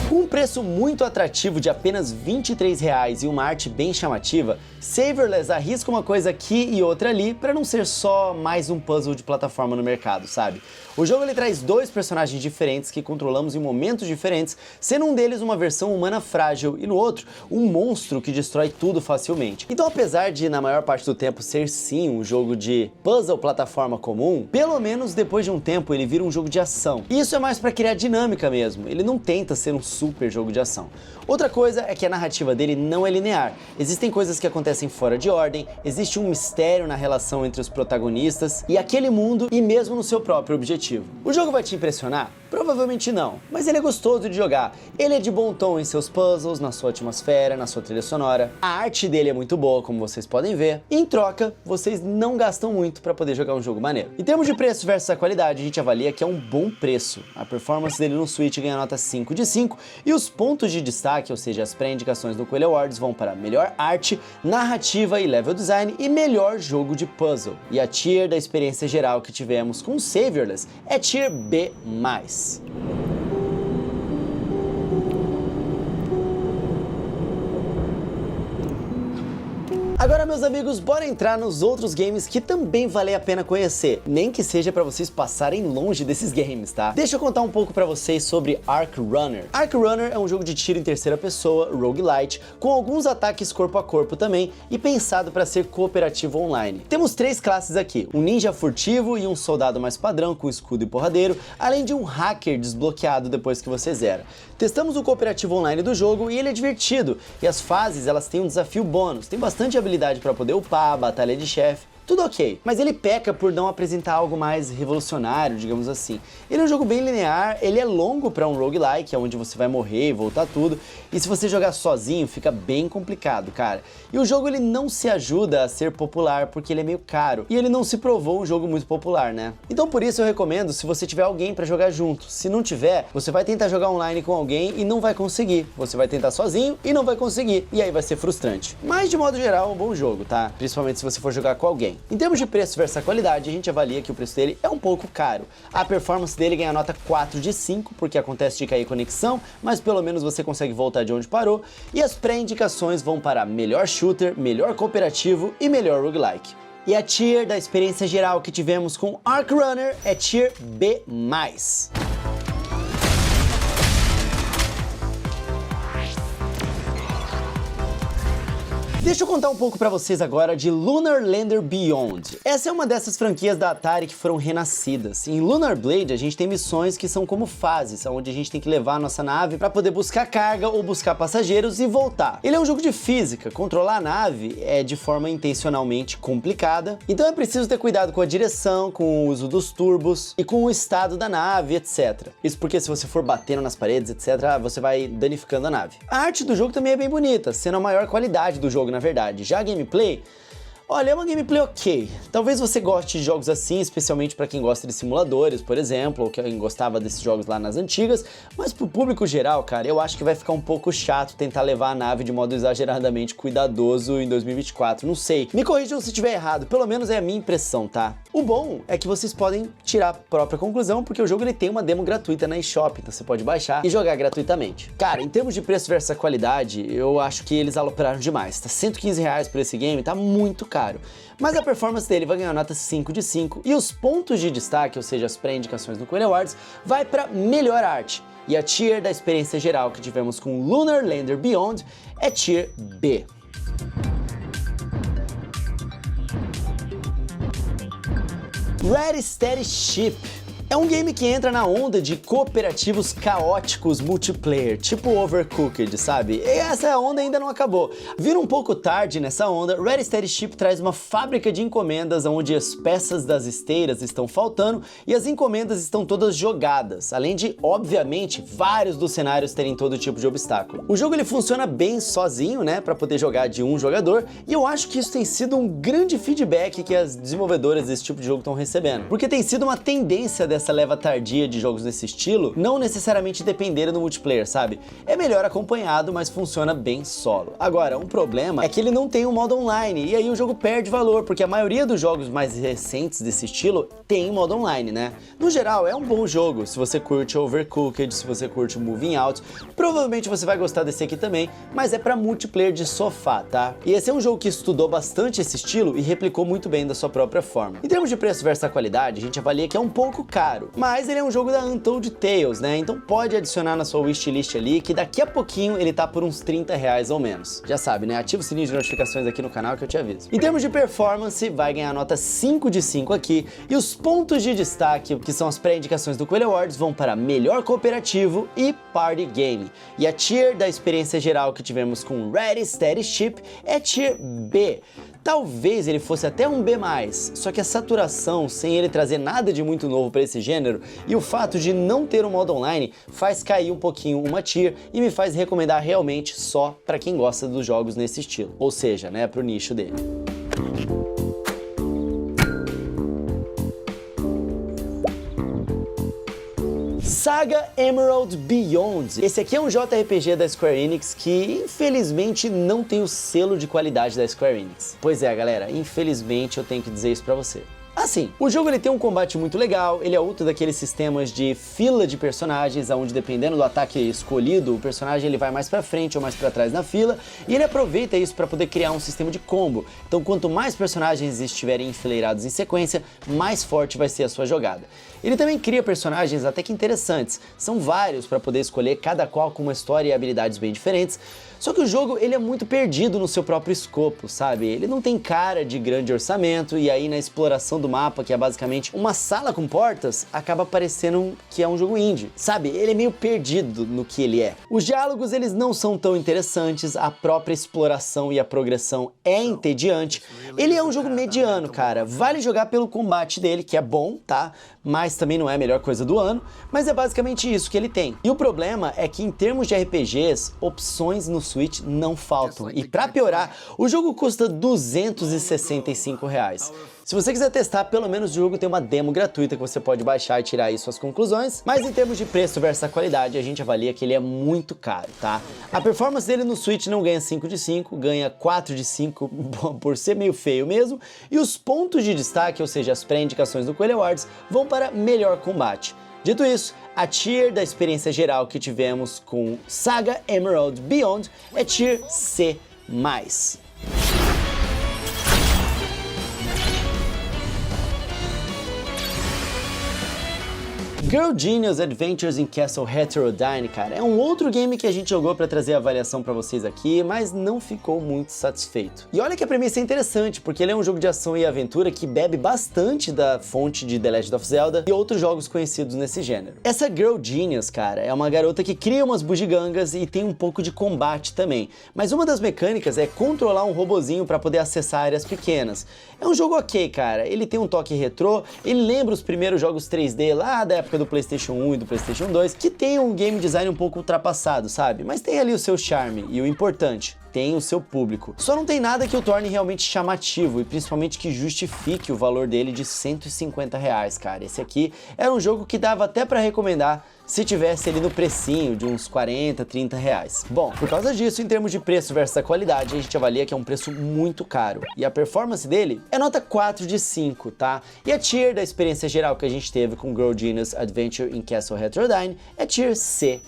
Com um preço muito atrativo de apenas R$23 e uma arte bem chamativa, Savorless arrisca uma coisa aqui e outra ali para não ser só mais um puzzle de plataforma no mercado, sabe? O jogo ele traz 2 personagens diferentes que controlamos em momentos diferentes, sendo um deles uma versão humana frágil e no outro um monstro que destrói tudo facilmente. Então, apesar de na maior parte do tempo ser sim um jogo de puzzle plataforma comum, pelo menos depois de um tempo ele vira um jogo de ação. E isso é mais para criar dinâmica mesmo, ele não tenta ser um super jogo de ação. Outra coisa é que a narrativa dele não é linear. Existem coisas que acontecem fora de ordem, existe um mistério na relação entre os protagonistas e aquele mundo e mesmo no seu próprio objetivo. O jogo vai te impressionar? Provavelmente não, mas ele é gostoso de jogar. Ele é de bom tom em seus puzzles, na sua atmosfera, na sua trilha sonora. A arte dele é muito boa, como vocês podem ver. E em troca, vocês não gastam muito para poder jogar um jogo maneiro. Em termos de preço versus a qualidade, a gente avalia que é um bom preço. A performance dele no Switch ganha nota 5 de 5 e os pontos de destaque, ou seja, as pré-indicações do Coelho Awards, vão para melhor arte, narrativa e level design e melhor jogo de puzzle. E a tier da experiência geral que tivemos com Savorless é tier B+. Agora, meus amigos, bora entrar nos outros games que também valem a pena conhecer, nem que seja pra vocês passarem longe desses games, tá? Deixa eu contar um pouco pra vocês sobre Arc Runner. Arc Runner é um jogo de tiro em terceira pessoa, roguelite, com alguns ataques corpo a corpo também e pensado pra ser cooperativo online. Temos 3 classes aqui, um ninja furtivo e um soldado mais padrão com escudo e porradeiro, além de um hacker desbloqueado depois que você zera. Testamos o cooperativo online do jogo e ele é divertido, e as fases elas têm um desafio bônus, tem bastante habilidade para poder upar, batalha de chefe, tudo ok, mas ele peca por não apresentar algo mais revolucionário, digamos assim. Ele é um jogo bem linear, ele é longo para um roguelike, onde você vai morrer e voltar tudo, e se você jogar sozinho fica bem complicado, cara. E o jogo ele não se ajuda a ser popular porque ele é meio caro, e ele não se provou um jogo muito popular, né? Então por isso eu recomendo se você tiver alguém para jogar junto. Se não tiver, você vai tentar jogar online com alguém e não vai conseguir. Você vai tentar sozinho e não vai conseguir, e aí vai ser frustrante. Mas de modo geral é um bom jogo, tá? Principalmente se você for jogar com alguém. Em termos de preço versus a qualidade, a gente avalia que o preço dele é um pouco caro. A performance dele ganha nota 4 de 5, porque acontece de cair conexão, mas pelo menos você consegue voltar de onde parou. E as pré-indicações vão para melhor shooter, melhor cooperativo e melhor roguelike. E a tier da experiência geral que tivemos com Arc Runner é tier B+. Deixa eu contar um pouco pra vocês agora de Lunar Lander Beyond. Essa é uma dessas franquias da Atari que foram renascidas. Em Lunar Blade a gente tem missões que são como fases, onde a gente tem que levar a nossa nave pra poder buscar carga ou buscar passageiros e voltar. Ele é um jogo de física, controlar a nave é de forma intencionalmente complicada, então é preciso ter cuidado com a direção, com o uso dos turbos e com o estado da nave, etc. Isso porque se você for batendo nas paredes, etc, você vai danificando a nave. A arte do jogo também é bem bonita, sendo a maior qualidade do jogo, na verdade. Já a gameplay, olha, é uma gameplay ok. Talvez você goste de jogos assim, especialmente para quem gosta de simuladores, por exemplo, ou quem gostava desses jogos lá nas antigas, mas pro público geral, cara, eu acho que vai ficar um pouco chato tentar levar a nave de modo exageradamente cuidadoso em 2024, não sei. Me corrijam se estiver errado, pelo menos é a minha impressão, tá? O bom é que vocês podem tirar a própria conclusão, porque o jogo ele tem uma demo gratuita na eShop, então você pode baixar e jogar gratuitamente. Cara, em termos de preço versus a qualidade, eu acho que eles alopraram demais, tá? R$115 por esse game, tá muito caro. Mas a performance dele vai ganhar nota 5 de 5 e os pontos de destaque, ou seja, as pré-indicações do Coelho Awards, vai para melhor arte. E a tier da experiência geral que tivemos com Lunar Lander Beyond é tier B. Ready Steady Ship é um game que entra na onda de cooperativos caóticos multiplayer, tipo Overcooked, sabe? E essa onda ainda não acabou. Vindo um pouco tarde nessa onda, Ready Steady Ship traz uma fábrica de encomendas onde as peças das esteiras estão faltando e as encomendas estão todas jogadas, além de, obviamente, vários dos cenários terem todo tipo de obstáculo. O jogo ele funciona bem sozinho, né, para poder jogar de um jogador, e eu acho que isso tem sido um grande feedback que as desenvolvedoras desse tipo de jogo estão recebendo, porque tem sido uma tendência dessa leva tardia de jogos desse estilo não necessariamente dependerem do multiplayer, sabe? É melhor acompanhado, mas funciona bem solo. Agora, um problema é que ele não tem um modo online, e aí o jogo perde valor, porque a maioria dos jogos mais recentes desse estilo tem modo online, né? No geral, é um bom jogo, se você curte Overcooked, se você curte Moving Out, provavelmente você vai gostar desse aqui também, mas é pra multiplayer de sofá, tá? E esse é um jogo que estudou bastante esse estilo e replicou muito bem da sua própria forma. Em termos de preço versus qualidade, a gente avalia que é um pouco caro, mas ele é um jogo da Untold Tales, né? Então pode adicionar na sua wishlist ali, que daqui a pouquinho ele tá por uns R$30 ou menos. Já sabe, né? Ativa o sininho de notificações aqui no canal que eu te aviso. Em termos de performance, vai ganhar nota 5 de 5 aqui, e os pontos de destaque, que são as pré-indicações do Coelho Awards, vão para melhor cooperativo e party game. E a tier da experiência geral que tivemos com Ready Steady Ship é tier B. Talvez ele fosse até um B+, só que a saturação, sem ele trazer nada de muito novo para esse gênero, e o fato de não ter um modo online, faz cair um pouquinho uma tier e me faz recomendar realmente só para quem gosta dos jogos nesse estilo, ou seja, né, pro nicho dele. Saga Emerald Beyond. Esse aqui é um JRPG da Square Enix que, infelizmente, não tem o selo de qualidade da Square Enix. Pois é, galera, infelizmente eu tenho que dizer isso pra você. Assim, o jogo ele tem um combate muito legal, ele é outro daqueles sistemas de fila de personagens, onde dependendo do ataque escolhido, o personagem ele vai mais pra frente ou mais pra trás na fila, e ele aproveita isso para poder criar um sistema de combo. Então quanto mais personagens estiverem enfileirados em sequência, mais forte vai ser a sua jogada. Ele também cria personagens até que interessantes, são vários para poder escolher, cada qual com uma história e habilidades bem diferentes. Só que o jogo ele é muito perdido no seu próprio escopo, sabe? Ele não tem cara de grande orçamento, e aí na exploração do mapa, que é basicamente uma sala com portas, acaba parecendo que é um jogo indie, sabe? Ele é meio perdido no que ele é. Os diálogos eles não são tão interessantes, a própria exploração e a progressão é entediante. Ele é um jogo mediano, cara. Vale jogar pelo combate dele, que é bom, tá? Mas também não é a melhor coisa do ano, mas é basicamente isso que ele tem. E o problema é que em termos de RPGs, opções no Switch não faltam. E pra piorar, o jogo custa R$265. Se você quiser testar, pelo menos o jogo tem uma demo gratuita que você pode baixar e tirar aí suas conclusões, mas em termos de preço versus a qualidade, a gente avalia que ele é muito caro, tá? A performance dele no Switch não ganha 5 de 5, ganha 4 de 5 por ser meio feio mesmo, e os pontos de destaque, ou seja, as pré-indicações do Coelho Awards, vão para melhor combate. Dito isso, a tier da experiência geral que tivemos com Saga Emerald Beyond é tier C+. Girl Genius Adventures in Castle Heterodyne, cara, é um outro game que a gente jogou pra trazer a avaliação pra vocês aqui, mas não ficou muito satisfeito. E olha que a premissa é interessante, porque ele é um jogo de ação e aventura que bebe bastante da fonte de The Legend of Zelda e outros jogos conhecidos nesse gênero. Essa Girl Genius, cara, é uma garota que cria umas bugigangas e tem um pouco de combate também, mas uma das mecânicas é controlar um robozinho pra poder acessar áreas pequenas. É um jogo ok, cara, ele tem um toque retrô, ele lembra os primeiros jogos 3D lá da época do PlayStation 1 e do PlayStation 2, que tem um game design um pouco ultrapassado, sabe? Mas tem ali o seu charme e o importante, tem o seu público. Só não tem nada que o torne realmente chamativo e principalmente que justifique o valor dele de R$150, cara. Esse aqui era um jogo que dava até pra recomendar se tivesse ali no precinho de uns 40, 30 reais. Bom, por causa disso, em termos de preço versus a qualidade, a gente avalia que é um preço muito caro. E a performance dele é nota 4 de 5, tá? E a tier da experiência geral que a gente teve com Girl Genius Adventure in Castle Heterodyne é tier C+.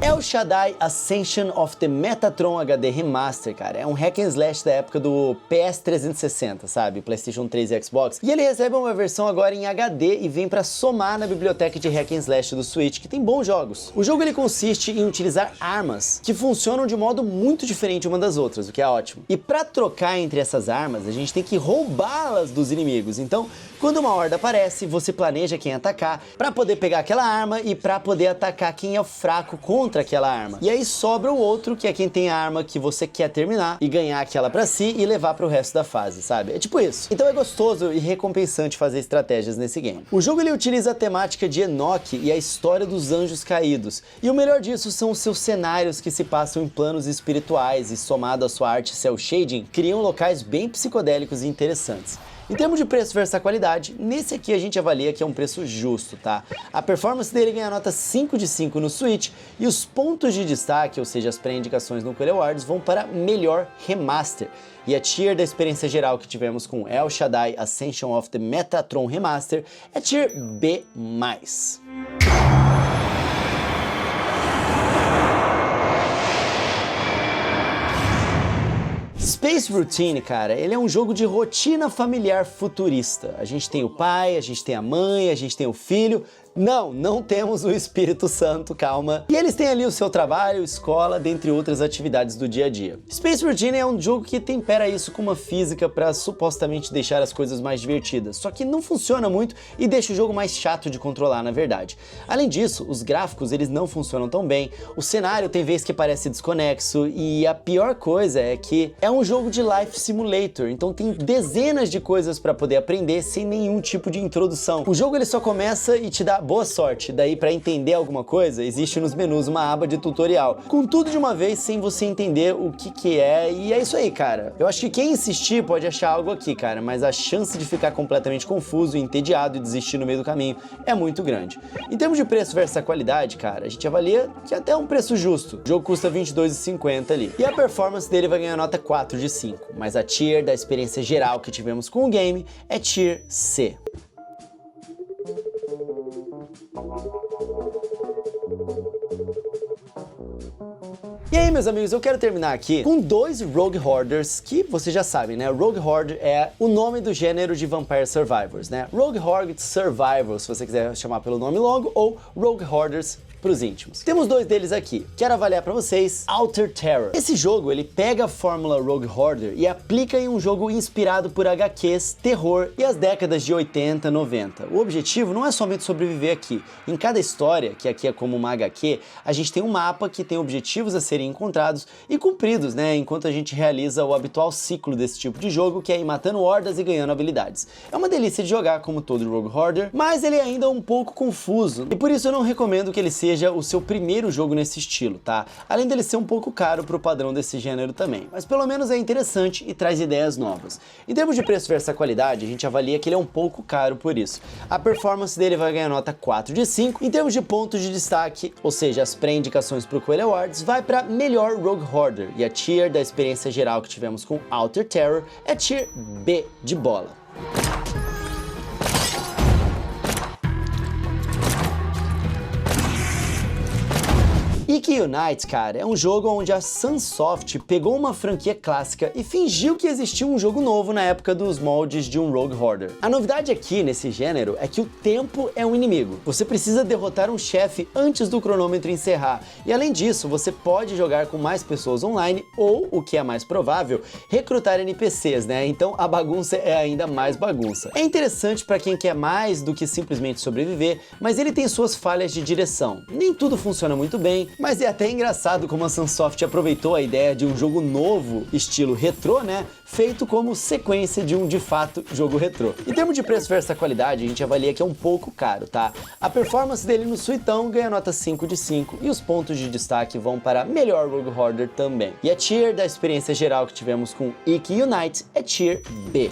El Shaddai Ascension of the Metatron HD Remaster, cara, é um hack and slash da época do PS360, sabe? PlayStation 3 e Xbox. E ele recebe uma versão agora em HD e vem pra somar na biblioteca de hack and slash do Switch, que tem bons jogos. O jogo ele consiste em utilizar armas que funcionam de modo muito diferente uma das outras, o que é ótimo. E pra trocar entre essas armas, a gente tem que roubá-las dos inimigos. Então, quando uma horda aparece, você planeja quem atacar pra poder pegar aquela arma e pra poder atacar quem é o fraco contra aquela arma. E aí sobra o outro, que é quem tem a arma que você quer terminar e ganhar aquela pra si e levar pro resto da fase, sabe? É tipo isso. Então é gostoso e recompensante fazer estratégias nesse game. O jogo ele utiliza a temática de Enoch e a história dos anjos caídos. E o melhor disso são os seus cenários que se passam em planos espirituais e somado à sua arte cel shading, criam locais bem psicodélicos e interessantes. Em termos de preço versus a qualidade, nesse aqui a gente avalia que é um preço justo, tá? A performance dele ganha nota 5 de 5 no Switch e os pontos de destaque, ou seja, as pré-indicações no Coelho Awards, vão para melhor remaster. E a tier da experiência geral que tivemos com El Shaddai Ascension of the Metatron Remaster é tier B+. Space Routine, cara, ele é um jogo de rotina familiar futurista. A gente tem o pai, a gente tem a mãe, a gente tem o filho. Não temos o Espírito Santo, calma. E eles têm ali o seu trabalho, escola, dentre outras atividades do dia a dia. Space Routine é um jogo que tempera isso com uma física para supostamente deixar as coisas mais divertidas, só que não funciona muito e deixa o jogo mais chato de controlar, na verdade. Além disso, os gráficos eles não funcionam tão bem, o cenário tem vezes que parece desconexo e a pior coisa é que é um jogo de Life Simulator, então tem dezenas de coisas para poder aprender sem nenhum tipo de introdução. O jogo ele só começa e te dá boa sorte, daí para entender alguma coisa, existe nos menus uma aba de tutorial, com tudo de uma vez sem você entender o que é, e é isso aí, cara. Eu acho que quem insistir pode achar algo aqui, cara, mas a chance de ficar completamente confuso, entediado e desistir no meio do caminho é muito grande. Em termos de preço versus a qualidade, cara, a gente avalia que até é um preço justo. O jogo custa R$22,50 ali. E a performance dele vai ganhar nota 4 de 5, mas a tier da experiência geral que tivemos com o game é tier C. E aí, meus amigos, eu quero terminar aqui com dois Rogue Horders que vocês já sabem, né? Rogue Horde é o nome do gênero de Vampire Survivors, né? Rogue Horde Survivors, se você quiser chamar pelo nome longo, ou Rogue Horders pros íntimos. Temos dois deles aqui. Quero avaliar pra vocês Alter Terror. Esse jogo, ele pega a fórmula Rogue Horder e aplica em um jogo inspirado por HQs, terror e as décadas de 80, 90. O objetivo não é somente sobreviver aqui. Em cada história, que aqui é como uma HQ, a gente tem um mapa que tem objetivos a serem encontrados e cumpridos, né? Enquanto a gente realiza o habitual ciclo desse tipo de jogo, que é ir matando hordas e ganhando habilidades. É uma delícia de jogar, como todo Rogue Horder, mas ele é ainda um pouco confuso e por isso eu não recomendo que ele seja o seu primeiro jogo nesse estilo, tá? Além dele ser um pouco caro pro padrão desse gênero também, mas pelo menos é interessante e traz ideias novas. Em termos de preço versus a qualidade, a gente avalia que ele é um pouco caro por isso. A performance dele vai ganhar nota 4 de 5. Em termos de pontos de destaque, ou seja, as pré-indicações pro Coelho Awards, vai para melhor Rogue Horder, e a tier da experiência geral que tivemos com Alter Terror é tier B de bola. Iki Unite, cara, é um jogo onde a Sunsoft pegou uma franquia clássica e fingiu que existia um jogo novo na época dos moldes de um Rogue Horder. A novidade aqui nesse gênero é que o tempo é um inimigo. Você precisa derrotar um chefe antes do cronômetro encerrar. E além disso, você pode jogar com mais pessoas online ou, o que é mais provável, recrutar NPCs, né? Então a bagunça é ainda mais bagunça. É interessante para quem quer mais do que simplesmente sobreviver, mas ele tem suas falhas de direção. Nem tudo funciona muito bem, mas é até engraçado como a Sunsoft aproveitou a ideia de um jogo novo, estilo retrô, né? Feito como sequência de um, de fato, jogo retrô. Em termos de preço versus a qualidade, a gente avalia que é um pouco caro, tá? A performance dele no Suitão ganha nota 5 de 5 e os pontos de destaque vão para melhor Rogue Horder também. E a tier da experiência geral que tivemos com Iki Unite é tier B.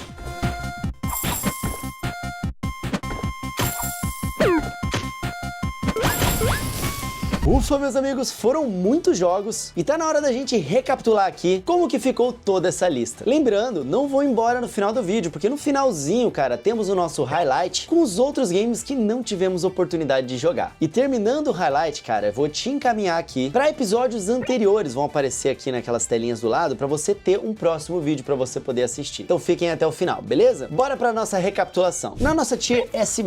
Ufa, meus amigos, foram muitos jogos e tá na hora da gente recapitular aqui como que ficou toda essa lista. Lembrando, não vou embora no final do vídeo, porque no finalzinho, cara, temos o nosso highlight com os outros games que não tivemos oportunidade de jogar. E terminando o highlight, cara, eu vou te encaminhar aqui para episódios anteriores, vão aparecer aqui naquelas telinhas do lado para você ter um próximo vídeo para você poder assistir. Então fiquem até o final, beleza? Bora para nossa recapitulação. Na nossa Tier S+,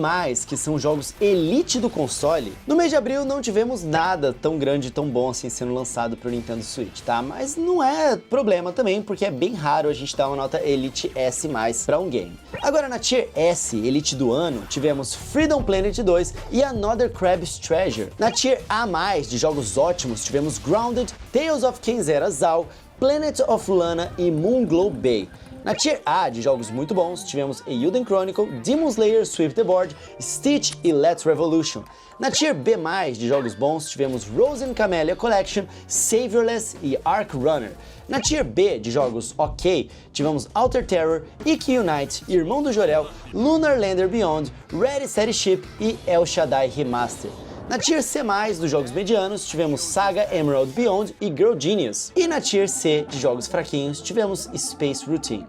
que são jogos elite do console, no mês de abril não tivemos nada tão grande e tão bom assim sendo lançado pro Nintendo Switch, tá? Mas não é problema também, porque é bem raro a gente dar uma nota Elite S+ para um game. Agora na Tier S, Elite do ano, tivemos Freedom Planet 2 e Another Krab's Treasure. Na Tier A+, de jogos ótimos, tivemos Grounded, Tales of Kenzera Zal, Planet of Lana e Moonglow Bay. Na Tier A, de jogos muito bons, tivemos Eiyuden Chronicle, Demon Slayer Sweep the Board, Stitch e Let's Revolution. Na Tier B+, de jogos bons, tivemos Rose and Camellia Collection, Saviorless e Arc Runner. Na Tier B, de jogos ok, tivemos Alter Terror, Ikki Unite, Irmão do Jorel, Lunar Lander Beyond, Ready Steady Ship e El Shaddai Remaster. Na Tier C+, dos jogos medianos, tivemos Saga Emerald Beyond e Girl Genius. E na Tier C, de jogos fraquinhos, tivemos Space Routine.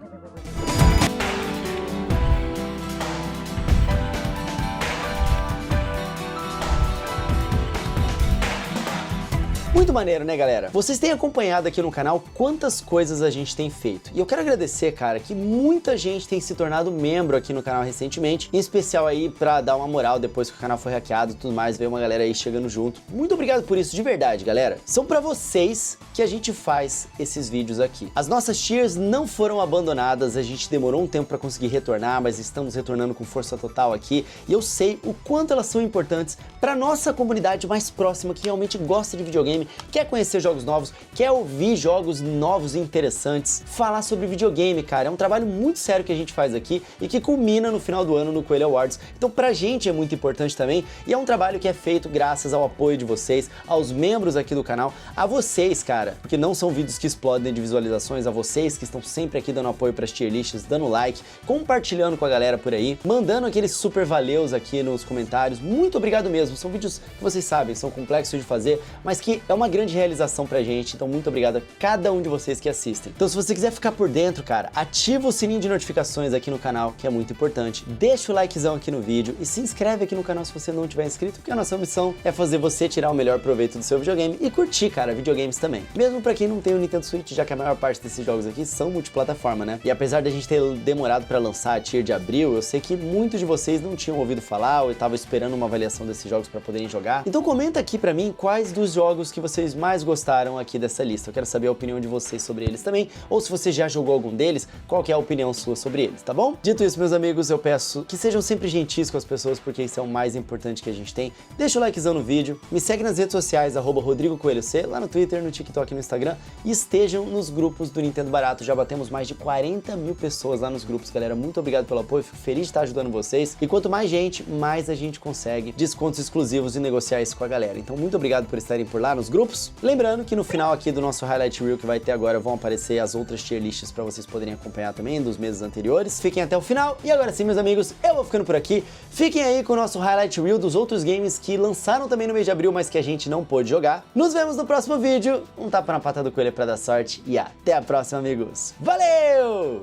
Muito maneiro, né, galera? Vocês têm acompanhado aqui no canal quantas coisas a gente tem feito. E eu quero agradecer, cara, que muita gente tem se tornado membro aqui no canal recentemente, em especial aí pra dar uma moral depois que o canal foi hackeado e tudo mais, veio uma galera aí chegando junto. Muito obrigado por isso, de verdade, galera. São pra vocês que a gente faz esses vídeos aqui. As nossas tiers não foram abandonadas, a gente demorou um tempo pra conseguir retornar, mas estamos retornando com força total aqui, e eu sei o quanto elas são importantes pra nossa comunidade mais próxima, que realmente gosta de videogame, quer conhecer jogos novos, quer ouvir jogos novos e interessantes, falar sobre videogame, cara. É um trabalho muito sério que a gente faz aqui e que culmina no final do ano no Coelho Awards. Então pra gente é muito importante também, e é um trabalho que é feito graças ao apoio de vocês, aos membros aqui do canal, a vocês, cara, que não são vídeos que explodem de visualizações, a vocês que estão sempre aqui dando apoio pras tier lists, dando like, compartilhando com a galera por aí, mandando aqueles super valeus aqui nos comentários. Muito obrigado mesmo. São vídeos que vocês sabem, são complexos de fazer, mas que é uma grande realização pra gente, então muito obrigado a cada um de vocês que assistem. Então se você quiser ficar por dentro, cara, ativa o sininho de notificações aqui no canal, que é muito importante, deixa o likezão aqui no vídeo e se inscreve aqui no canal se você não tiver inscrito, porque a nossa missão é fazer você tirar o melhor proveito do seu videogame e curtir, cara, videogames também. Mesmo pra quem não tem o Nintendo Switch, já que a maior parte desses jogos aqui são multiplataforma, né? E apesar da gente ter demorado pra lançar a tier de abril, eu sei que muitos de vocês não tinham ouvido falar ou estavam esperando uma avaliação desses jogos pra poderem jogar. Então comenta aqui pra mim quais dos jogos que vocês mais gostaram aqui dessa lista. Eu quero saber a opinião de vocês sobre eles também, ou se você já jogou algum deles, qual que é a opinião sua sobre eles, tá bom? Dito isso, meus amigos, eu peço que sejam sempre gentis com as pessoas, porque isso é o mais importante que a gente tem. Deixa o likezão no vídeo, me segue nas redes sociais, @RodrigoCoelhoC, lá no Twitter, no TikTok e no Instagram, e estejam nos grupos do Nintendo Barato. Já batemos mais de 40 mil pessoas lá nos grupos, galera. Muito obrigado pelo apoio, fico feliz de estar ajudando vocês. E quanto mais gente, mais a gente consegue descontos exclusivos e negociar isso com a galera. Então, muito obrigado por estarem por lá nos grupos. Lembrando que no final aqui do nosso Highlight Reel que vai ter agora vão aparecer as outras tier lists para vocês poderem acompanhar também dos meses anteriores. Fiquem até o final. E agora sim, meus amigos, eu vou ficando por aqui. Fiquem aí com o nosso Highlight Reel dos outros games que lançaram também no mês de abril, mas que a gente não pôde jogar. Nos vemos no próximo vídeo. Um tapa na pata do coelho para dar sorte e até a próxima, amigos. Valeu!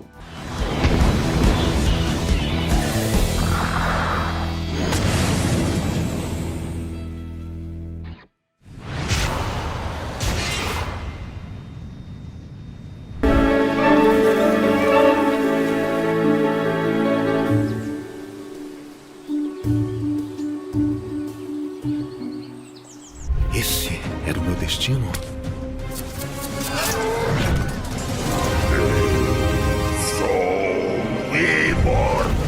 Esse era o meu destino? Sou imortal!